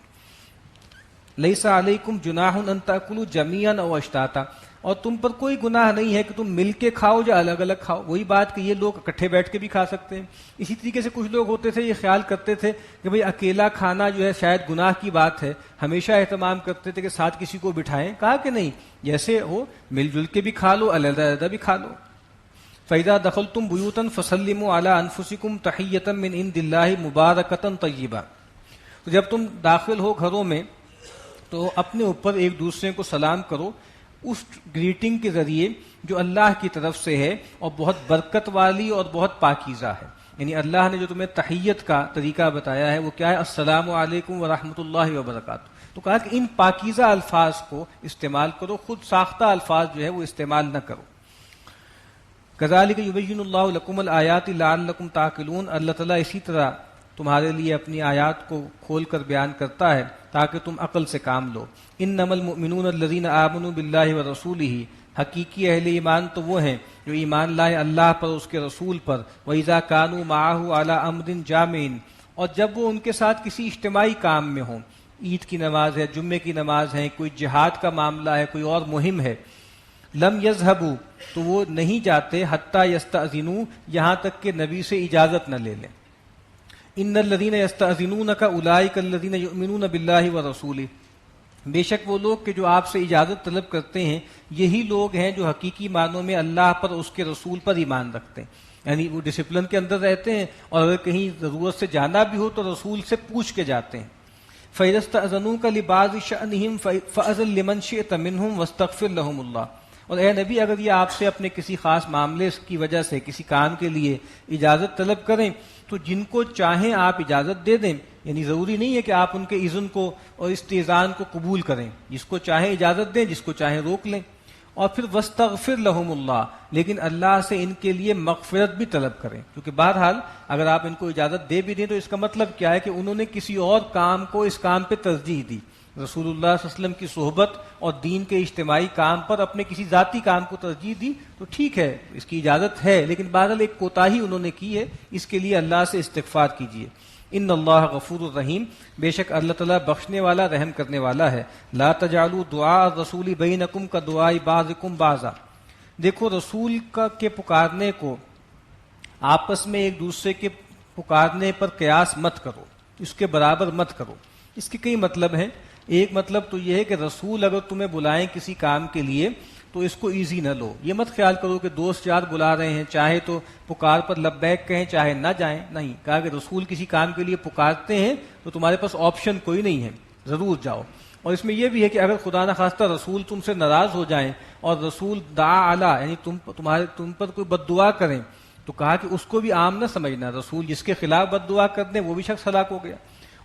[SPEAKER 1] لیس علیکم جناح ان تاکلوا جمیعا او اشتاتا، اور تم پر کوئی گناہ نہیں ہے کہ تم مل کے کھاؤ یا الگ الگ کھاؤ. وہی بات کہ یہ لوگ اکٹھے بیٹھ کے بھی کھا سکتے ہیں. اسی طریقے سے کچھ لوگ ہوتے تھے یہ خیال کرتے تھے کہ بھئی اکیلا کھانا جو ہے شاید گناہ کی بات ہے، ہمیشہ اہتمام کرتے تھے کہ ساتھ کسی کو بٹھائیں. کہا کہ نہیں، جیسے ہو مل جل کے بھی کھا لو، علیحدہ علیحدہ بھی کھا لو. فَإِذَا دَخَلْتُمْ بُيُوتًا فَسَلِّمُوا عَلَىٰ أَنفُسِكُمْ تَحِيَّةً مِّنْ عِندِ اللَّهِ مُبَارَكَةً طَيِّبَةً. تو جب تم داخل ہو گھروں میں تو اپنے اوپر ایک دوسرے کو سلام کرو اس گریٹنگ کے ذریعے جو اللہ کی طرف سے ہے اور بہت برکت والی اور بہت پاکیزہ ہے. یعنی اللہ نے جو تمہیں تحیت کا طریقہ بتایا ہے وہ کیا ہے؟ السلام علیکم ورحمۃ اللہ وبرکاتہ. تو کہا کہ ان پاکیزہ الفاظ کو استعمال کرو، خود ساختہ الفاظ جو ہے وہ استعمال نہ کرو. کذالک یبین اللہ لکم الآیات لعلکم تعقلون. اللہ تعالیٰ اسی طرح تمہارے لیے اپنی آیات کو کھول کر بیان کرتا ہے تاکہ تم عقل سے کام لو. انما المؤمنون الذین آمنوا باللہ ورسولہ. حقیقی اہل ایمان تو وہ ہیں جو ایمان لائے اللہ پر، اس کے رسول پر. وَإِذَا كَانُوا مَعَهُ عَلَىٰ أَمْرٍ جَامِعٍ. اور جب وہ ان کے ساتھ کسی اجتماعی کام میں ہوں، عید کی نماز ہے، جمعے کی نماز ہے، کوئی جہاد کا معاملہ ہے، کوئی اور مہم ہے. لم یذهبوا. تو وہ نہیں جاتے حتی یستأذنوا، یہاں تک کہ نبی سے اجازت نہ لے لیں. ان الذین یستأذنونک اولئک الذین یؤمنون باللہ ورسولہ. بے شک وہ لوگ کہ جو آپ سے اجازت طلب کرتے ہیں یہی لوگ ہیں جو حقیقی معنوں میں اللہ پر، اس کے رسول پر ایمان رکھتے ہیں. یعنی وہ ڈسپلن کے اندر رہتے ہیں اور اگر کہیں ضرورت سے جانا بھی ہو تو رسول سے پوچھ کے جاتے ہیں. فَإِذَا اسْتَأْذَنُوكَ لِبَعْضِ شَأْنِهِمْ فَأْذِن لِمَنْ شِئْتَ مِنْهُمْ وَاسْتَغْفِرْ لَهُمُ اللَّهُ. اور اے نبی اگر یہ آپ سے اپنے کسی خاص معاملے کی وجہ سے کسی کام کے لیے اجازت طلب کریں تو جن کو چاہیں آپ اجازت دے دیں. یعنی ضروری نہیں ہے کہ آپ ان کے اذن کو اور استئذان کو قبول کریں، جس کو چاہیں اجازت دیں، جس کو چاہیں روک لیں. اور پھر وَاسْتَغْفِرْ لَهُمُ اللَّهُ. لیکن اللہ سے ان کے لیے مغفرت بھی طلب کریں، کیونکہ بہرحال اگر آپ ان کو اجازت دے بھی دیں تو اس کا مطلب کیا ہے کہ انہوں نے کسی اور کام کو اس کام پہ ترجیح دی. رسول اللہ صلی اللہ علیہ وسلم کی صحبت اور دین کے اجتماعی کام پر اپنے کسی ذاتی کام کو ترجیح دی تو ٹھیک ہے، اس کی اجازت ہے، لیکن بہرحال ایک کوتاہی انہوں نے کی ہے، اس کے لیے اللہ سے استغفار کیجیے. ان اللہ غفور الرحیم. بے شک اللہ تعالیٰ بخشنے والا، رحم کرنے والا ہے. لا تجعلوا دعاء الرسول بینکم کدعاء بعضکم بعضا. دیکھو رسول کے پکارنے کو آپس میں ایک دوسرے کے پکارنے پر قیاس مت کرو، اس کے برابر مت کرو. اس کے کئی مطلب ہیں. ایک مطلب تو یہ ہے کہ رسول اگر تمہیں بلائیں کسی کام کے لیے تو اس کو ایزی نہ لو. یہ مت خیال کرو کہ دوست یار بلا رہے ہیں، چاہے تو پکار پر لبیک کہیں چاہے نہ جائیں. نہیں، کہا کہ رسول کسی کام کے لیے پکارتے ہیں تو تمہارے پاس آپشن کوئی نہیں ہے، ضرور جاؤ. اور اس میں یہ بھی ہے کہ اگر خدا نہ خواستہ رسول تم سے ناراض ہو جائیں اور رسول دعا علی یعنی تم پر کوئی بد دعا کریں تو کہا کہ اس کو بھی عام نہ سمجھنا. رسول جس کے خلاف بد دعا کر دیں وہ بھی شخص ہلاک ہو گیا.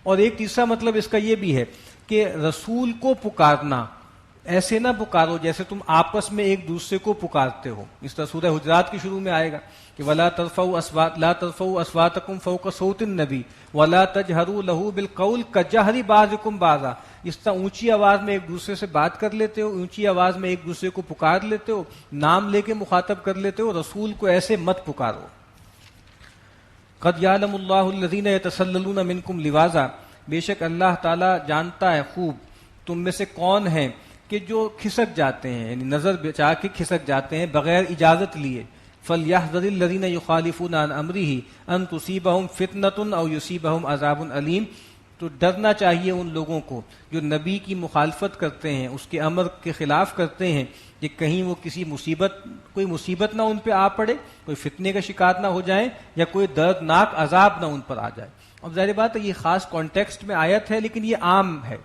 [SPEAKER 1] اور ایک تیسرا مطلب اس کا یہ بھی ہے کہ رسول کو پکارنا ایسے نہ پکارو جیسے تم آپس میں ایک دوسرے کو پکارتے ہو. اس طرح سورہ حجرات کے شروع میں آئے گا کہ وَلَا تَرْفَعُوا أَصْوَاتَكُمْ فَوْقَ صَوْتِ النَّبِيِّ وَلَا تَجْهَرُوا لَهُ بِالْقَوْلِ كَجَهْرِ بَعْضِكُمْ بَعْضًا. اس طرح اونچی آواز میں ایک دوسرے سے بات کر لیتے ہو، اونچی آواز میں ایک دوسرے کو پکار لیتے ہو، نام لے کے مخاطب کر لیتے ہو. رسول کو ایسے مت پکارو. قَدْ يَعْلَمُ اللَّهُ الَّذِينَ يَتَسَلَّلُونَ مِنكُمْ لِوَاظًا. بے شک اللہ تعالیٰ جانتا ہے خوب تم میں سے کون ہیں کہ جو کھسک جاتے ہیں، یعنی نظر بچا کے کھسک جاتے ہیں بغیر اجازت لیے. فَلْيَحْذَرِ الَّذِينَ يُخَالِفُونَ عَنْ أَمْرِهِ أَن تُصِيبَهُمْ فِتْنَةٌ أَوْ يُصِيبَهُمْ عَذَابٌ أَلِيمٌ. تو ڈرنا چاہیے ان لوگوں کو جو نبی کی مخالفت کرتے ہیں، اس کے امر کے خلاف کرتے ہیں، کہ کہیں وہ کوئی مصیبت نہ ان پہ آ پڑے، کوئی فتنے کا شکار نہ ہو جائیں یا کوئی دردناک عذاب نہ ان پر آ جائے. اب ظاہر بات ہے یہ خاص کانٹیکسٹ میں آیت ہے لیکن یہ عام ہے.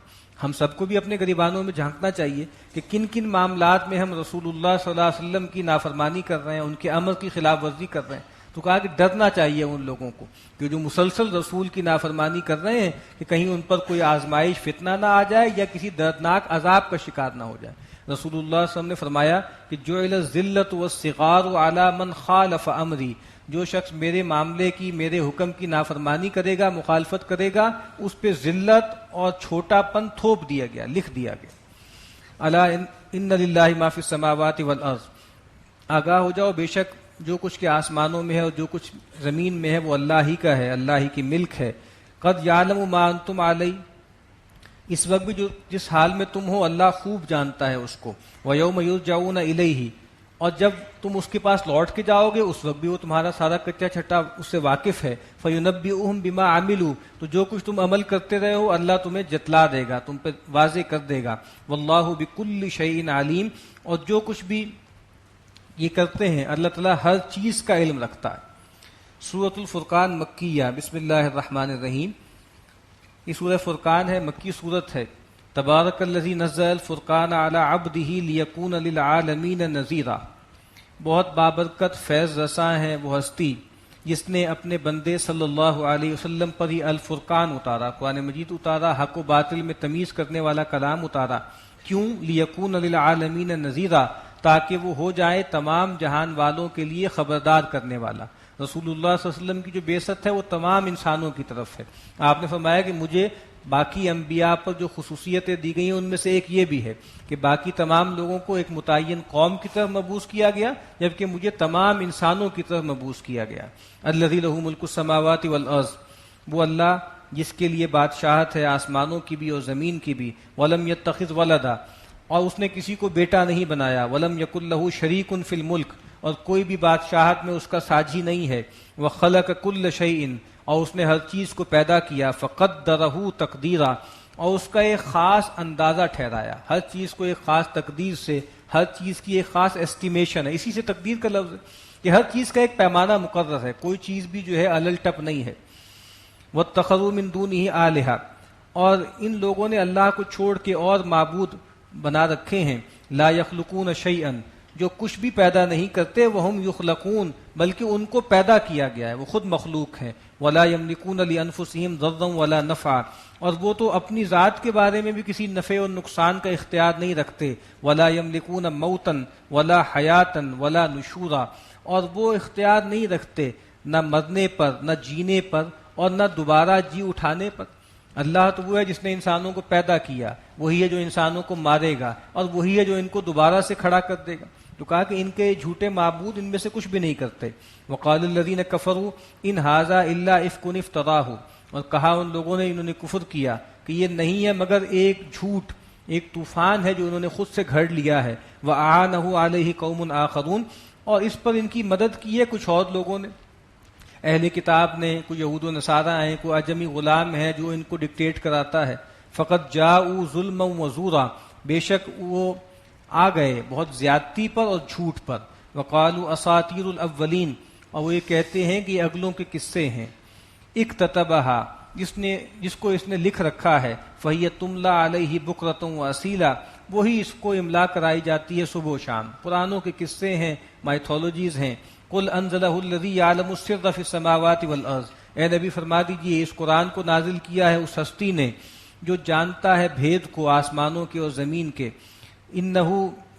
[SPEAKER 1] ہم سب کو بھی اپنے گریبانوں میں جھانکنا چاہیے کہ کن کن معاملات میں ہم رسول اللہ صلی اللہ علیہ وسلم کی نافرمانی کر رہے ہیں، ان کے امر کی خلاف ورزی کر رہے ہیں. تو کہا کہ ڈرنا چاہیے ان لوگوں کو کہ جو مسلسل رسول کی نافرمانی کر رہے ہیں کہ کہیں ان پر کوئی آزمائش فتنہ نہ آ جائے یا کسی دردناک عذاب کا شکار نہ ہو جائے. رسول اللہ صلی اللہ علیہ وسلم نے فرمایا کہ جعل الذلۃ والصغار علی من خالف امری. جو شخص میرے معاملے کی، میرے حکم کی نافرمانی کرے گا، مخالفت کرے گا، اس پہ ذلت اور چھوٹا پن تھوپ دیا گیا، لکھ دیا گیا. الا ان للہ ما فی السماوات والارض. آگاہ ہو جاؤ بے شک جو کچھ کے آسمانوں میں ہے اور جو کچھ زمین میں ہے وہ اللہ ہی کا ہے، اللہ ہی کی ملک ہے. قد یعلم ما انتم علی. اس وقت بھی جس حال میں تم ہو اللہ خوب جانتا ہے اس کو. ویوم یرجعون الیہ. اور جب تم اس کے پاس لوٹ کے جاؤ گے اس وقت بھی وہ تمہارا سارا کچا چھٹا اس سے واقف ہے. فینبئہم بما عملوا. تو جو کچھ تم عمل کرتے رہے ہو اللہ تمہیں جتلا دے گا، تم پہ واضح کر دے گا. واللہ بکل شیء علیم. اور جو کچھ بھی یہ کرتے ہیں اللہ تعالیٰ ہر چیز کا علم رکھتا ہے. سورۃ الفرقان مکیہ. بسم اللہ الرحمن الرحیم. یہ سورہ فرقان ہے، مکی صورت ہے۔ تبارک الذی نزل الفرقان علی عبدہ لیکون للعالمین نذیرا، بہت بابرکت فیض رساں ہے وہ ہستی جس نے اپنے بندے صلی اللہ علیہ وسلم پر ہی الفرقان اتارا، قرآن مجید اتارا، حق و باطل میں تمیز کرنے والا کلام اتارا۔ کیوں؟ لیکون للعالمین نذیرا، تاکہ وہ ہو جائے تمام جہان والوں کے لیے خبردار کرنے والا۔ رسول اللہ صلی اللہ علیہ وسلم کی جو بعثت ہے وہ تمام انسانوں کی طرف ہے۔ آپ نے فرمایا کہ مجھے باقی انبیاء پر جو خصوصیتیں دی گئی ہیں ان میں سے ایک یہ بھی ہے کہ باقی تمام لوگوں کو ایک متعین قوم کی طرف مبعوث کیا گیا، جبکہ مجھے تمام انسانوں کی طرف مبعوث کیا گیا۔ الذی لہ ملک السماوات والارض، وہ اللہ جس کے لیے بادشاہت ہے آسمانوں کی بھی اور زمین کی بھی۔ ولم یتخذ ولدا، اور اس نے کسی کو بیٹا نہیں بنایا۔ ولم یکن لہ شریک فی الملک، اور کوئی بھی بادشاہت میں اس کا ساجی نہیں ہے۔ وخلق کل شیء، اور اس نے ہر چیز کو پیدا کیا۔ فقدرہ تقدیرا، اور اس کا ایک خاص اندازہ ٹھہرایا، ہر چیز کو ایک خاص تقدیر سے، ہر چیز کی ایک خاص ایسٹیمیشن ہے، اسی سے تقدیر کا لفظ ہے کہ ہر چیز کا ایک پیمانہ مقرر ہے، کوئی چیز بھی جو ہے الل ٹپ نہیں ہے۔ واتخذوا من دونہ آلہہ، اور ان لوگوں نے اللہ کو چھوڑ کے اور معبود بنا رکھے ہیں۔ لا یخلقون شیئا، جو کچھ بھی پیدا نہیں کرتے، وہم یخلقون، بلکہ ان کو پیدا کیا گیا ہے، وہ خود مخلوق ہیں۔ ولا یملکون لانفسہم ضرا ولا نفعا، اور وہ تو اپنی ذات کے بارے میں بھی کسی نفع اور نقصان کا اختیار نہیں رکھتے۔ ولا یملکون موتا ولا حیاتا ولا نشورا، اور وہ اختیار نہیں رکھتے نہ مرنے پر، نہ جینے پر، اور نہ دوبارہ جی اٹھانے پر۔ اللہ تو وہ ہے جس نے انسانوں کو پیدا کیا، وہی ہے جو انسانوں کو مارے گا، اور وہی ہے جو ان کو دوبارہ سے کھڑا کر دے گا۔ تو کہا کہ ان کے جھوٹے معبود ان میں سے کچھ بھی نہیں کرتے۔ وقال الذین کفروا ان ھذا الا افک افتراہ، اور کہا ان لوگوں نے، انہوں نے کفر کیا کہ یہ نہیں ہے مگر ایک جھوٹ، ایک طوفان ہے جو انہوں نے خود سے گھڑ لیا ہے۔ وَأَعَانَهُ عَلَيْهِ قَوْمٌ آخَرُونَ، اور اس پر ان کی مدد کی ہے کچھ اور لوگوں نے، اہل کتاب نے، کوئی یہود و نصارہ ہیں، کوئی عجمی غلام ہے جو ان کو ڈکٹیٹ کراتا ہے۔ فقط جاءوا ظلما وزورا، بے شک وہ آ گئے بہت زیادتی پر اور جھوٹ پر۔ وقالوا اساطیر الاولین، اور وہ یہ کہتے ہیں کہ یہ اگلوں کے قصے ہیں۔ اکتتبھا، جس کو اس نے لکھ رکھا ہے۔ فہی تملی علیہ بکرۃ واصیلا، وہی اس کو املا کرائی جاتی ہے صبح و شام۔ پرانوں کے قصے ہیں، مائتھولوجیز ہیں۔ قل انزلہ الذی یعلم السر فی السماوات والارض، اے نبی فرما دیجئے اس قرآن کو نازل کیا ہے اس ہستی نے جو جانتا ہے بھید کو آسمانوں کے اور زمین کے۔ انہ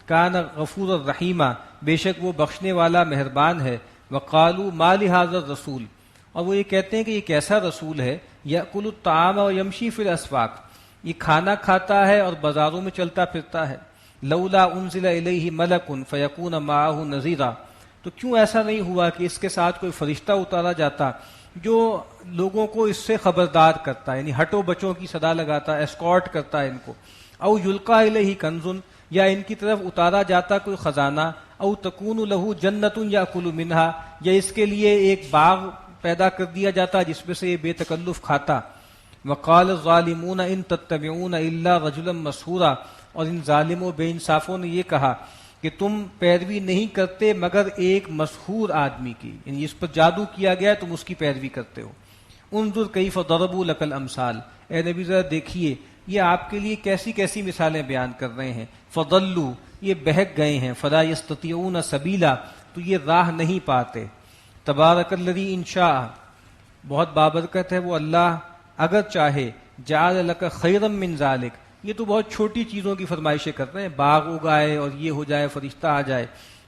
[SPEAKER 1] کان غفور الرحیمہ، بے شک وہ بخشنے والا مہربان ہے۔ وقالوا ما لہذا الرسول، اور وہ یہ کہتے ہیں کہ یہ کیسا رسول ہے، یأکل الطعام ویمشی فی الاسواق، یہ کھانا کھاتا ہے اور بازاروں میں چلتا پھرتا ہے۔ لولا انزل الیہ ملک فیکون معہ نذیرا، تو کیوں ایسا نہیں ہوا کہ اس کے ساتھ کوئی فرشتہ اتارا جاتا جو لوگوں کو اس سے خبردار کرتا ہے، یعنی ہٹو بچوں کی صدا لگاتا، ایسکارٹ کرتا ہے ان کو۔ او یلقا الیہ کنز، یا ان کی طرف اتارا جاتا کوئی خزانہ۔ او تکون لہ جنت یاکل منہا، یا اس کے لیے ایک باغ پیدا کر دیا جاتا جس میں سے یہ بے تکلف کھاتا۔ وقال الظالمون ان تتبعون الا رجلا مسحورا، اور ان ظالموں بے انصافوں نے یہ کہا کہ تم پیروی نہیں کرتے مگر ایک مسحور آدمی کی، یعنی اس پر جادو کیا گیا ہے تم اس کی پیروی کرتے ہو۔ انظر کیف ضربوا لک الامثال، اے نبی ذرا دیکھیے یہ آپ کے لیے کیسی کیسی مثالیں بیان کر رہے ہیں۔ فضلوا، یہ بہک گئے ہیں۔ فلا یستطیعون سبیلا، تو یہ راہ نہیں پاتے۔ تبارک الذی ان شاء، بہت بابرکت ہے وہ اللہ اگر چاہے، جعل لک خیرا من ذلک، یہ تو بہت چھوٹی چیزوں کی فرمائشیں کرتے ہیں، باغ اگائے اور یہ ہو جائے، فرشتہ آ جائے۔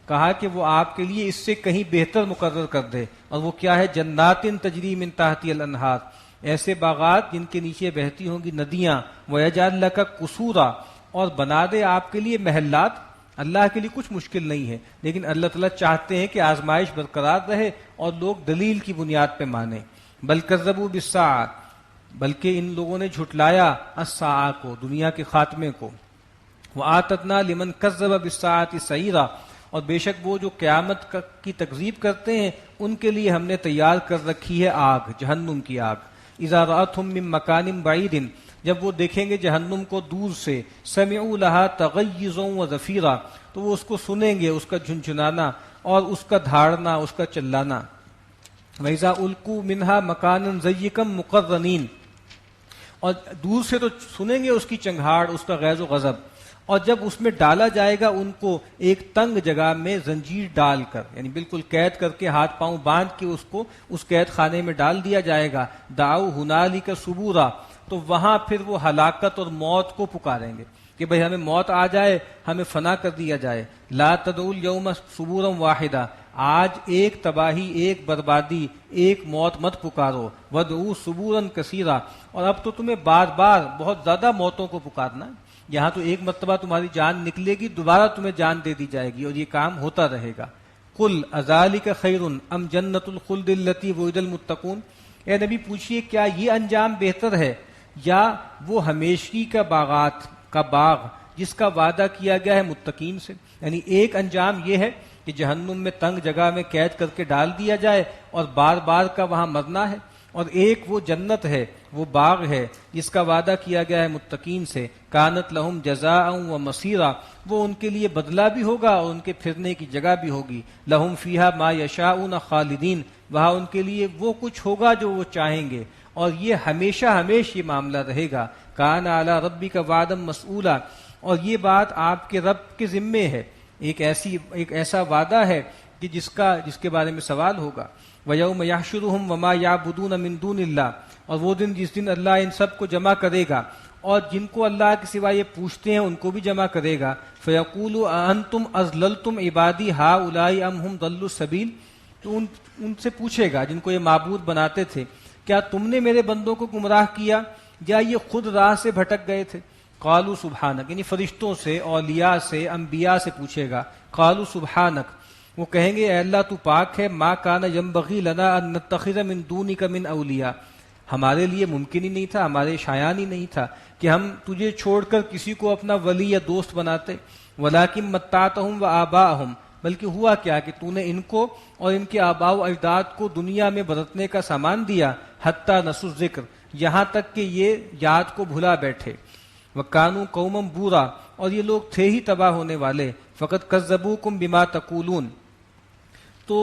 [SPEAKER 1] کہا کہ وہ آپ کے لیے اس سے کہیں بہتر مقرر کر دے، اور وہ کیا ہے؟ جنات تجری من تحتی الانہار، ایسے باغات جن کے نیچے بہتی ہوں گی ندیاں۔ ویجعل لک قصورا، اور بنا دے آپ کے لیے محلات۔ اللہ کے لیے کچھ مشکل نہیں ہے، لیکن اللہ تعالیٰ چاہتے ہیں کہ آزمائش برقرار رہے اور لوگ دلیل کی بنیاد پہ مانیں۔ بل کذبوا بالساعۃ، بلکہ ان لوگوں نے جھٹلایا الساعہ کو، دنیا کے خاتمے کو۔ وآتدنا لمن کذب بالساعۃ سعیرا، اور بے شک وہ جو قیامت کی تکذیب کرتے ہیں ان کے لیے ہم نے تیار کر رکھی ہے آگ، جہنم کی آگ۔ اذا رأتهم من مکان بعید، جب وہ دیکھیں گے جہنم کو دور سے، سمعوا لها تغیظا وزفیرا، تو وہ اس کو سنیں گے، اس کا جھنجھنانا اور اس کا دھاڑنا، اس کا چلانا۔ وَإِذَا أُلْقُوا مِنْهَا مَكَانًا ضَيِّقًا مُقَرَّنِينَ، اور دور سے تو سنیں گے اس کی چنگھاڑ، اس کا غیظ و غضب، اور جب اس میں ڈالا جائے گا ان کو ایک تنگ جگہ میں زنجیر ڈال کر، یعنی بالکل قید کر کے ہاتھ پاؤں باندھ کے اس کو اس قید خانے میں ڈال دیا جائے گا، دعو ہنالک ثبورا، تو وہاں پھر وہ ہلاکت اور موت کو پکاریں گے کہ بھئی ہمیں موت آ جائے، ہمیں فنا کر دیا جائے. لا تدعوا اليوم ثبورا واحدا، آج ایک تباہی، ایک بربادی، ایک موت مت پکارو. ودعوا ثبورا کثیرا، اور اب تو تمہیں بار بار بہت زیادہ موتوں کو پکارنا ہے. یہاں تو ایک مرتبہ تمہاری جان نکلے گی، دوبارہ تمہیں جان دے دی جائے گی، اور یہ کام ہوتا رہے گا. قل اذالک خیر ام جنت الخلد التی وعد المتقون، اے نبی پوچھئے کیا یہ انجام بہتر ہے یا وہ ہمیشگی کا باغ جس کا وعدہ کیا گیا ہے متقین سے. یعنی ایک انجام یہ ہے کہ جہنم میں تنگ جگہ میں قید کر کے ڈال دیا جائے اور بار بار کا وہاں مرنا ہے، اور ایک وہ جنت ہے، وہ باغ ہے جس کا وعدہ کیا گیا ہے متقین سے. کانت لہم جزاء و مصیرا، وہ ان کے لیے بدلہ بھی ہوگا اور ان کے پھرنے کی جگہ بھی ہوگی. لہم فیہا ما یشاؤون خالدین، وہاں ان کے لیے وہ کچھ ہوگا جو وہ چاہیں گے، اور یہ ہمیشہ یہ معاملہ رہے گا. کان علی ربک وعدا مسئولا، اور یہ بات آپ کے رب کے ذمے ہے، ایک ایسا وعدہ ہے کہ جس کے بارے میں سوال ہوگا. وَيَوْمَ يَحْشُرُهُمْ وَمَا يَعْبُدُونَ مِن دُونِ اللَّهِ، اور وہ دن جس دن اللہ ان سب کو جمع کرے گا اور جن کو اللہ کے سوا یہ پوچھتے ہیں ان کو بھی جمع کرے گا. فَيَقُولُ أَأَنْتُمْ أَضْلَلْتُمْ عِبَادِي هَؤُلَاءِ أَمْ هُمْ ضَلُّوا السَّبِيلَ، تو ان سے پوچھے گا جن کو یہ معبود بناتے تھے، کیا تم نے میرے بندوں کو گمراہ کیا یا یہ خود راہ سے بھٹک گئے تھے. قالوا سبحانک، یعنی فرشتوں سے، اولیاء سے، انبیاء سے پوچھے گا. قالوا سبحانک، وہ کہیں گے اے اللہ تو پاک ہے. ما کان ینبغی لنا ان نتخذ من دونک من اولیاء، ہمارے لیے ممکن ہی نہیں تھا، ہمارے شایان ہی نہیں تھا کہ ہم تجھے چھوڑ کر کسی کو اپنا ولی یا دوست بناتے. ولکن متعتہم وآباءہم، بلکہ ہوا کیا کہ تو نے ان کو اور ان کے آباء و اجداد کو دنیا میں برتنے کا سامان دیا. حتی نسوا الذکر، یہاں تک کہ یہ یاد کو بھلا بیٹھے. وَكَانُوا قَوْمًا بُورًا، اور یہ لوگ تھے ہی تباہ ہونے والے. فَقَدْ كَذَّبُوكُمْ بِمَا تَقُولُونَ، تو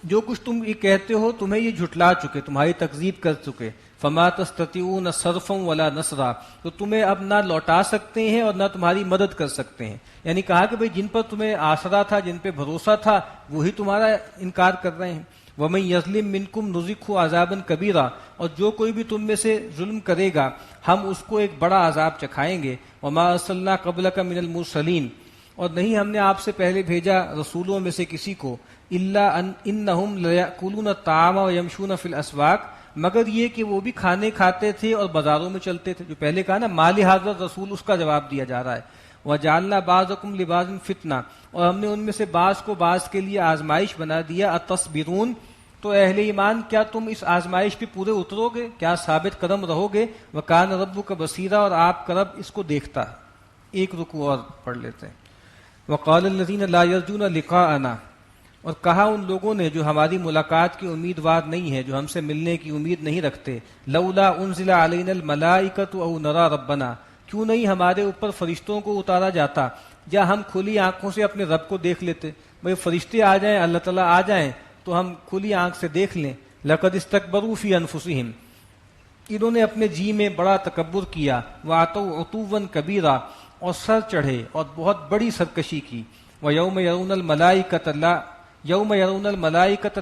[SPEAKER 1] جو کچھ تم یہ کہتے ہو تمہیں یہ جھٹلا چکے، تمہاری تکذیب کر چکے. فَمَا تَسْتَطِيعُونَ صَرْفًا وَلَا نَصْرًا، تو تمہیں اب نہ لوٹا سکتے ہیں اور نہ تمہاری مدد کر سکتے ہیں. یعنی کہا کہ بھئی جن پر تمہیں آسرا تھا، جن پہ بھروسہ تھا، وہی تمہارا انکار کر رہے ہیں. وَمَن يَظْلِم مِّنكُمْ نُذِقْهُ عَذَابًا كَبِيرًا، اور جو کوئی بھی تم میں سے ظلم کرے گا ہم اس کو ایک بڑا عذاب چکھائیں گے. وَمَا أَرْسَلْنَا قَبْلَكَ مِنَ الْمُرْسَلِينَ، اور نہیں ہم نے آپ سے پہلے بھیجا رسولوں میں سے کسی کو. إِلَّا إِنَّهُمْ لَيَأْكُلُونَ الطَّعَامَ وَيَمْشُونَ فِي الْأَسْوَاقِ، مگر یہ کہ وہ بھی کھانے کھاتے تھے اور بازاروں میں چلتے تھے. جو پہلے کہا نا مالی حاضر رسول، اس کا جواب دیا جا رہا ہے. وَجَعَلْنَا بَعْضَكُمْ لِبَعْضٍ فِتْنَةً، اور ہم نے ان میں سے بعض کو بعض کے لیے آزمائش بنا دیا. اتصبرون، تو اہل ایمان کیا تم اس آزمائش پہ پورے اترو گے، کیا ثابت قدم رہو گے. وَكَانَ رَبُّكَ بَصِيرًا، اور آپ کا رب اس کو دیکھتا ہے. ایک رکوع اور پڑھ لیتے ہیں. وَقَالَ الَّذِينَ لَا يَرْجُونَ لِقَاءَنَا، اور کہا ان لوگوں نے جو ہماری ملاقات کی امیدوار نہیں ہے، جو ہم سے ملنے کی امید نہیں رکھتے. لولا انزل علینا الملائکۃ او نرى ربنا، کیوں نہیں ہمارے اوپر فرشتوں کو اتارا جاتا یا ہم کھلی آنکھوں سے اپنے رب کو دیکھ لیتے. بھئی فرشتے آ جائیں، اللہ تعالیٰ آ جائیں تو ہم کھلی آنکھ سے دیکھ لیں. لقد استکبروا فی انفسہم، انہوں نے اپنے جی میں بڑا تکبر کیا. واتوا عتوا کبیرا، اور سر چڑھے اور بہت بڑی سرکشی کی. ویوم یرون الملائکۃ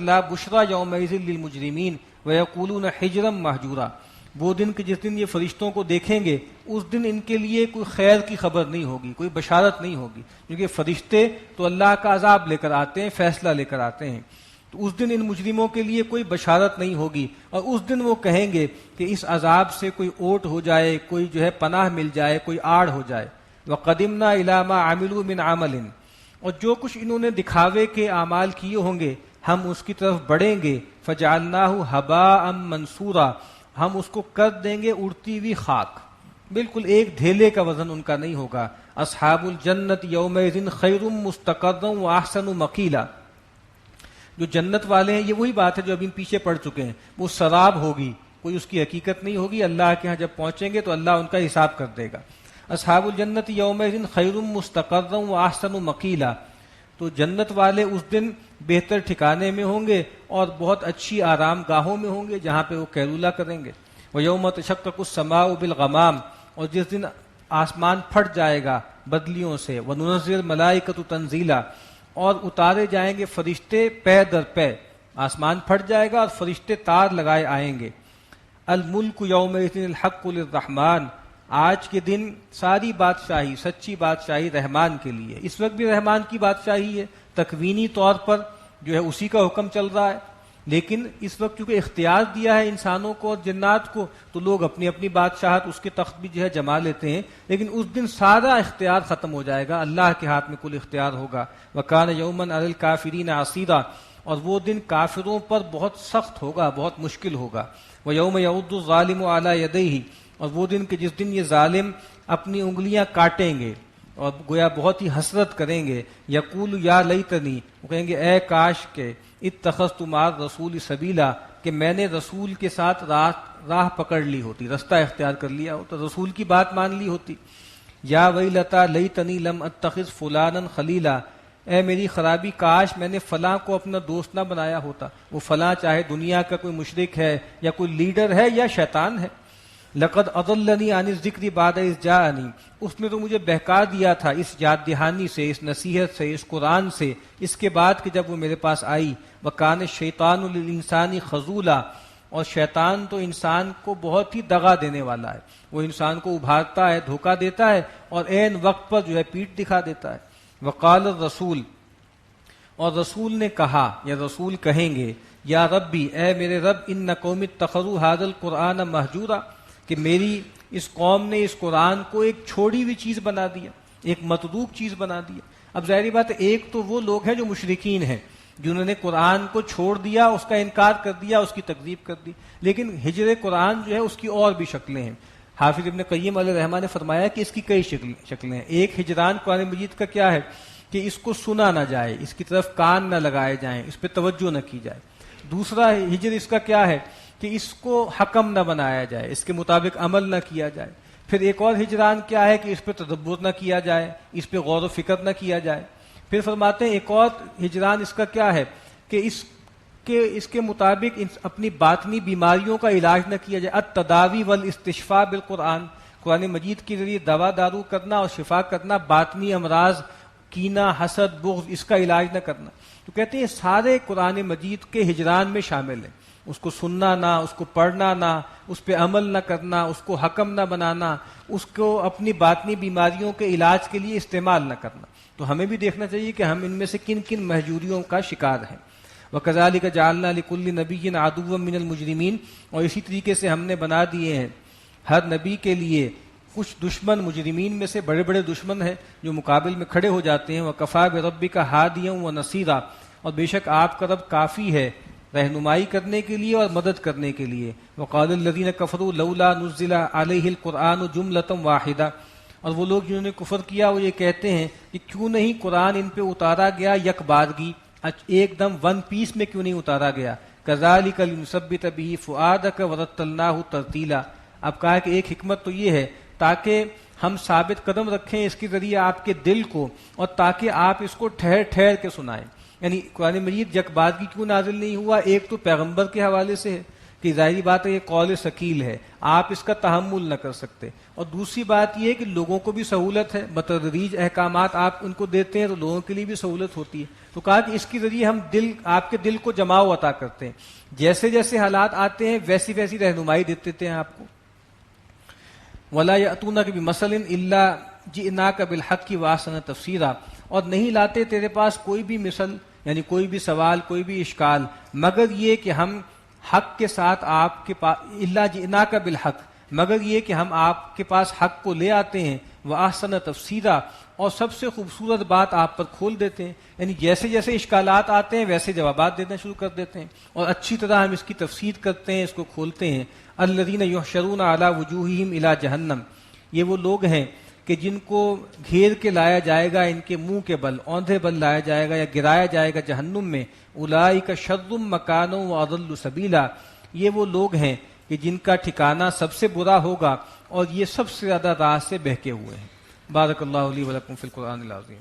[SPEAKER 1] لا بشری یومئذ للمجرمین ویقولون حجرا مہجورا، وہ دن کہ جس دن یہ فرشتوں کو دیکھیں گے اس دن ان کے لیے کوئی خیر کی خبر نہیں ہوگی، کوئی بشارت نہیں ہوگی، کیونکہ فرشتے تو اللہ کا عذاب لے کر آتے ہیں، فیصلہ لے کر آتے ہیں. تو اس دن ان مجرموں کے لیے کوئی بشارت نہیں ہوگی، اور اس دن وہ کہیں گے کہ اس عذاب سے کوئی اوٹ ہو جائے، کوئی جو ہے پناہ مل جائے، کوئی آڑ ہو جائے. وَقَدِمْنَا إِلَىٰ مَا عَمِلُوا مِنْ عَمَلٍ، اور جو کچھ انہوں نے دکھاوے کے اعمال کیے ہوں گے ہم اس کی طرف بڑھیں گے. فَجَعَلْنَاهُ هَبَاءً مَنْثُورًا، ہم اس کو کر دیں گے اڑتی ہوئی خاک، بالکل ایک ڈھیلے کا وزن ان کا نہیں ہوگا. اصحاب الجنت یومئذ خیر مستقرا واحسن مقیلا، جو جنت والے ہیں یہ وہی بات ہے جو ابھی پیچھے پڑ چکے ہیں. وہ سراب ہوگی، کوئی اس کی حقیقت نہیں ہوگی. اللہ کے ہاں جب پہنچیں گے تو اللہ ان کا حساب کر دے گا. اصحاب الجنت یومئذ خیر مستقرا واحسن مقیلا، تو جنت والے اس دن بہتر ٹھکانے میں ہوں گے اور بہت اچھی آرام گاہوں میں ہوں گے جہاں پہ وہ قیلولہ کریں گے. وَيَوْمَ تَشَقَّقُ السَّمَاءُ بِالْغَمَامِ، اور جس دن آسمان پھٹ جائے گا بدلیوں سے، وَنُنَزِّلُ الْمَلَائِكَةُ تَنزِيلًا، اور اتارے جائیں گے فرشتے پے در پے، آسمان پھٹ جائے گا اور فرشتے تار لگائے آئیں گے۔ الملک یومئذ الحق للرحمن، آج کے دن ساری بادشاہی، سچی بادشاہی رحمان کے لیے۔ اس وقت بھی رحمان کی بادشاہی ہے، تکوینی طور پر جو ہے اسی کا حکم چل رہا ہے، لیکن اس وقت چونکہ اختیار دیا ہے انسانوں کو اور جنات کو، تو لوگ اپنی اپنی بادشاہت، اس کے تخت بھی جو ہے جما لیتے ہیں، لیکن اس دن سارا اختیار ختم ہو جائے گا، اللہ کے ہاتھ میں کل اختیار ہوگا۔ وَكَانَ يَوْمًا عَلَى الْكَافِرِينَ عَسِيرًا، اور وہ دن کافروں پر بہت سخت ہوگا، بہت مشکل ہوگا۔ وَيَوْمَ يَعُضُّ الظَّالِمُ عَلَى يَدَيْهِ، اور وہ دن کہ جس دن یہ ظالم اپنی انگلیاں کاٹیں گے اور گویا بہت ہی حسرت کریں گے، یقول یا لیتنی، وہ کہیں گے اے کاش کہ اتخذت مع الرسول سبیلا، کہ میں نے رسول کے ساتھ راہ پکڑ لی ہوتی، رستہ اختیار کر لیا ہوتا، رسول کی بات مان لی ہوتی۔ یا ویلتا لیتنی لم اتخذ فلانا خلیلا، اے میری خرابی، کاش میں نے فلاں کو اپنا دوست نہ بنایا ہوتا۔ وہ فلاں چاہے دنیا کا کوئی مشرک ہے یا کوئی لیڈر ہے یا شیطان ہے۔ لقد اضلنی عن الذکر بعد اذ جاءنی، اس نے تو مجھے بہکا دیا تھا اس یاد دہانی سے، اس نصیحت سے، اس قرآن سے، اس کے بعد کہ جب وہ میرے پاس آئی۔ وکان الشیطان للانسان خذولا، اور شیطان تو انسان کو بہت ہی دغا دینے والا ہے، وہ انسان کو ابھارتا ہے، دھوکہ دیتا ہے اور عین وقت پر جو ہے پیٹھ دکھا دیتا ہے۔ وقال الرسول، اور رسول نے کہا یا رسول کہیں گے، یا ربی، اے میرے رب، ان قوم اتخذوا ھذا القرآن مہجورا، کہ میری اس قوم نے اس قرآن کو ایک چھوڑی ہوئی چیز بنا دیا، ایک متروک چیز بنا دیا۔ اب ظاہری بات ہے، ایک تو وہ لوگ ہیں جو مشرکین ہیں، جنہوں نے قرآن کو چھوڑ دیا، اس کا انکار کر دیا، اس کی تکذیب کر دی، لیکن ہجر قرآن جو ہے اس کی اور بھی شکلیں ہیں۔ حافظ ابن قیم علیہ الرحمہ نے فرمایا کہ اس کی کئی شکلیں ہیں۔ ایک ہجران قرآن مجید کا کیا ہے کہ اس کو سنا نہ جائے، اس کی طرف کان نہ لگائے جائیں، اس پہ توجہ نہ کی جائے۔ دوسرا ہجر اس کا کیا ہے کہ اس کو حکم نہ بنایا جائے، اس کے مطابق عمل نہ کیا جائے۔ پھر ایک اور ہجران کیا ہے کہ اس پہ تدبر نہ کیا جائے، اس پہ غور و فکر نہ کیا جائے۔ پھر فرماتے ہیں ایک اور ہجران اس کا کیا ہے کہ اس کے مطابق اپنی باطنی بیماریوں کا علاج نہ کیا جائے۔ التداوی والاستشفاء بالقرآن، قرآن مجید کے ذریعے دوا دارو کرنا اور شفا کرنا باطنی امراض، کینہ، حسد، بغض، اس کا علاج نہ کرنا۔ تو کہتے ہیں سارے قرآن مجید کے ہجران میں شامل ہیں، اس کو سننا نہ، اس کو پڑھنا نہ، اس پہ عمل نہ کرنا، اس کو حکم نہ بنانا، اس کو اپنی باطنی بیماریوں کے علاج کے لیے استعمال نہ کرنا۔ تو ہمیں بھی دیکھنا چاہیے کہ ہم ان میں سے کن کن مہجوریوں کا شکار ہیں۔ وَكَذَلِكَ جَعَلْنَا لِكُلِّ نَبِيٍّ عَدُوًّا مِّنَ الْمُجْرِمِينَ، اور اسی طریقے سے ہم نے بنا دیے ہیں ہر نبی کے لیے کچھ دشمن، مجرمین میں سے بڑے بڑے دشمن ہیں جو مقابل میں کھڑے ہو جاتے ہیں۔ وَكَفَىٰ بِرَبِّكَ هَادِيًا وَنَصِيرًا، اور بے شک آپ کا رب کافی ہے رہنمائی کرنے کے لیے اور مدد کرنے کے لیے۔ وقال الذین کفروا لولا نزل علیہ القرآن جملۃ واحدہ، اور وہ لوگ جنہوں نے کفر کیا وہ یہ کہتے ہیں کہ کیوں نہیں قرآن ان پہ اتارا گیا یک بارگی، ایک دم ون پیس میں کیوں نہیں اتارا گیا۔ کذالک لنثبت بہ فؤادک ورتلناہ ترتیلا، اب کہا کہ ایک حکمت تو یہ ہے تاکہ ہم ثابت قدم رکھیں اس کے ذریعے آپ کے دل کو، اور تاکہ آپ اس کو ٹھہر ٹھہر کے سنائیں۔ یعنی قرآن مجید یک بارگی کیوں نازل نہیں ہوا؟ ایک تو پیغمبر کے حوالے سے ہے کہ ظاہری بات ہے یہ قول ثقیل ہے، آپ اس کا تحمل نہ کر سکتے، اور دوسری بات یہ ہے کہ لوگوں کو بھی سہولت ہے، بتدریج احکامات آپ ان کو دیتے ہیں تو لوگوں کے لیے بھی سہولت ہوتی ہے۔ تو کہا کہ اس کے ذریعے ہم آپ کے دل کو جماؤ عطا کرتے ہیں، جیسے جیسے حالات آتے ہیں ویسی ویسی رہنمائی دیتے ہیں آپ کو۔ وَلَا يَأْتُونَكَ بِمَثَلٍ إِلَّا جِئْنَاكَ بِالْحَقِّ وَأَحْسَنَ تَفْسِيرًا، اور نہیں لاتے تیرے پاس کوئی بھی مثل، یعنی کوئی بھی سوال، کوئی بھی اشکال، مگر یہ کہ ہم حق کے ساتھ آپ کے پاس، الا جئناک بالحق، مگر یہ کہ ہم آپ کے پاس حق کو لے آتے ہیں، واحسن تفسیرا، اور سب سے خوبصورت بات آپ پر کھول دیتے ہیں، یعنی جیسے جیسے اشکالات آتے ہیں ویسے جوابات دینا شروع کر دیتے ہیں، اور اچھی طرح ہم اس کی تفسیر کرتے ہیں، اس کو کھولتے ہیں۔ الذین یحشرون علی وجوہہم الی جہنم، یہ وہ لوگ ہیں کہ جن کو گھیر کے لایا جائے گا ان کے منہ کے بل، اوندھے بل لایا جائے گا یا گرایا جائے گا جہنم میں۔ اولئک شر مکانا واضل سبیلا، یہ وہ لوگ ہیں کہ جن کا ٹھکانہ سب سے برا ہوگا اور یہ سب سے زیادہ راہ سے بہکے ہوئے ہیں۔ بارک اللہ لی ولکم فی القرآن العظیم۔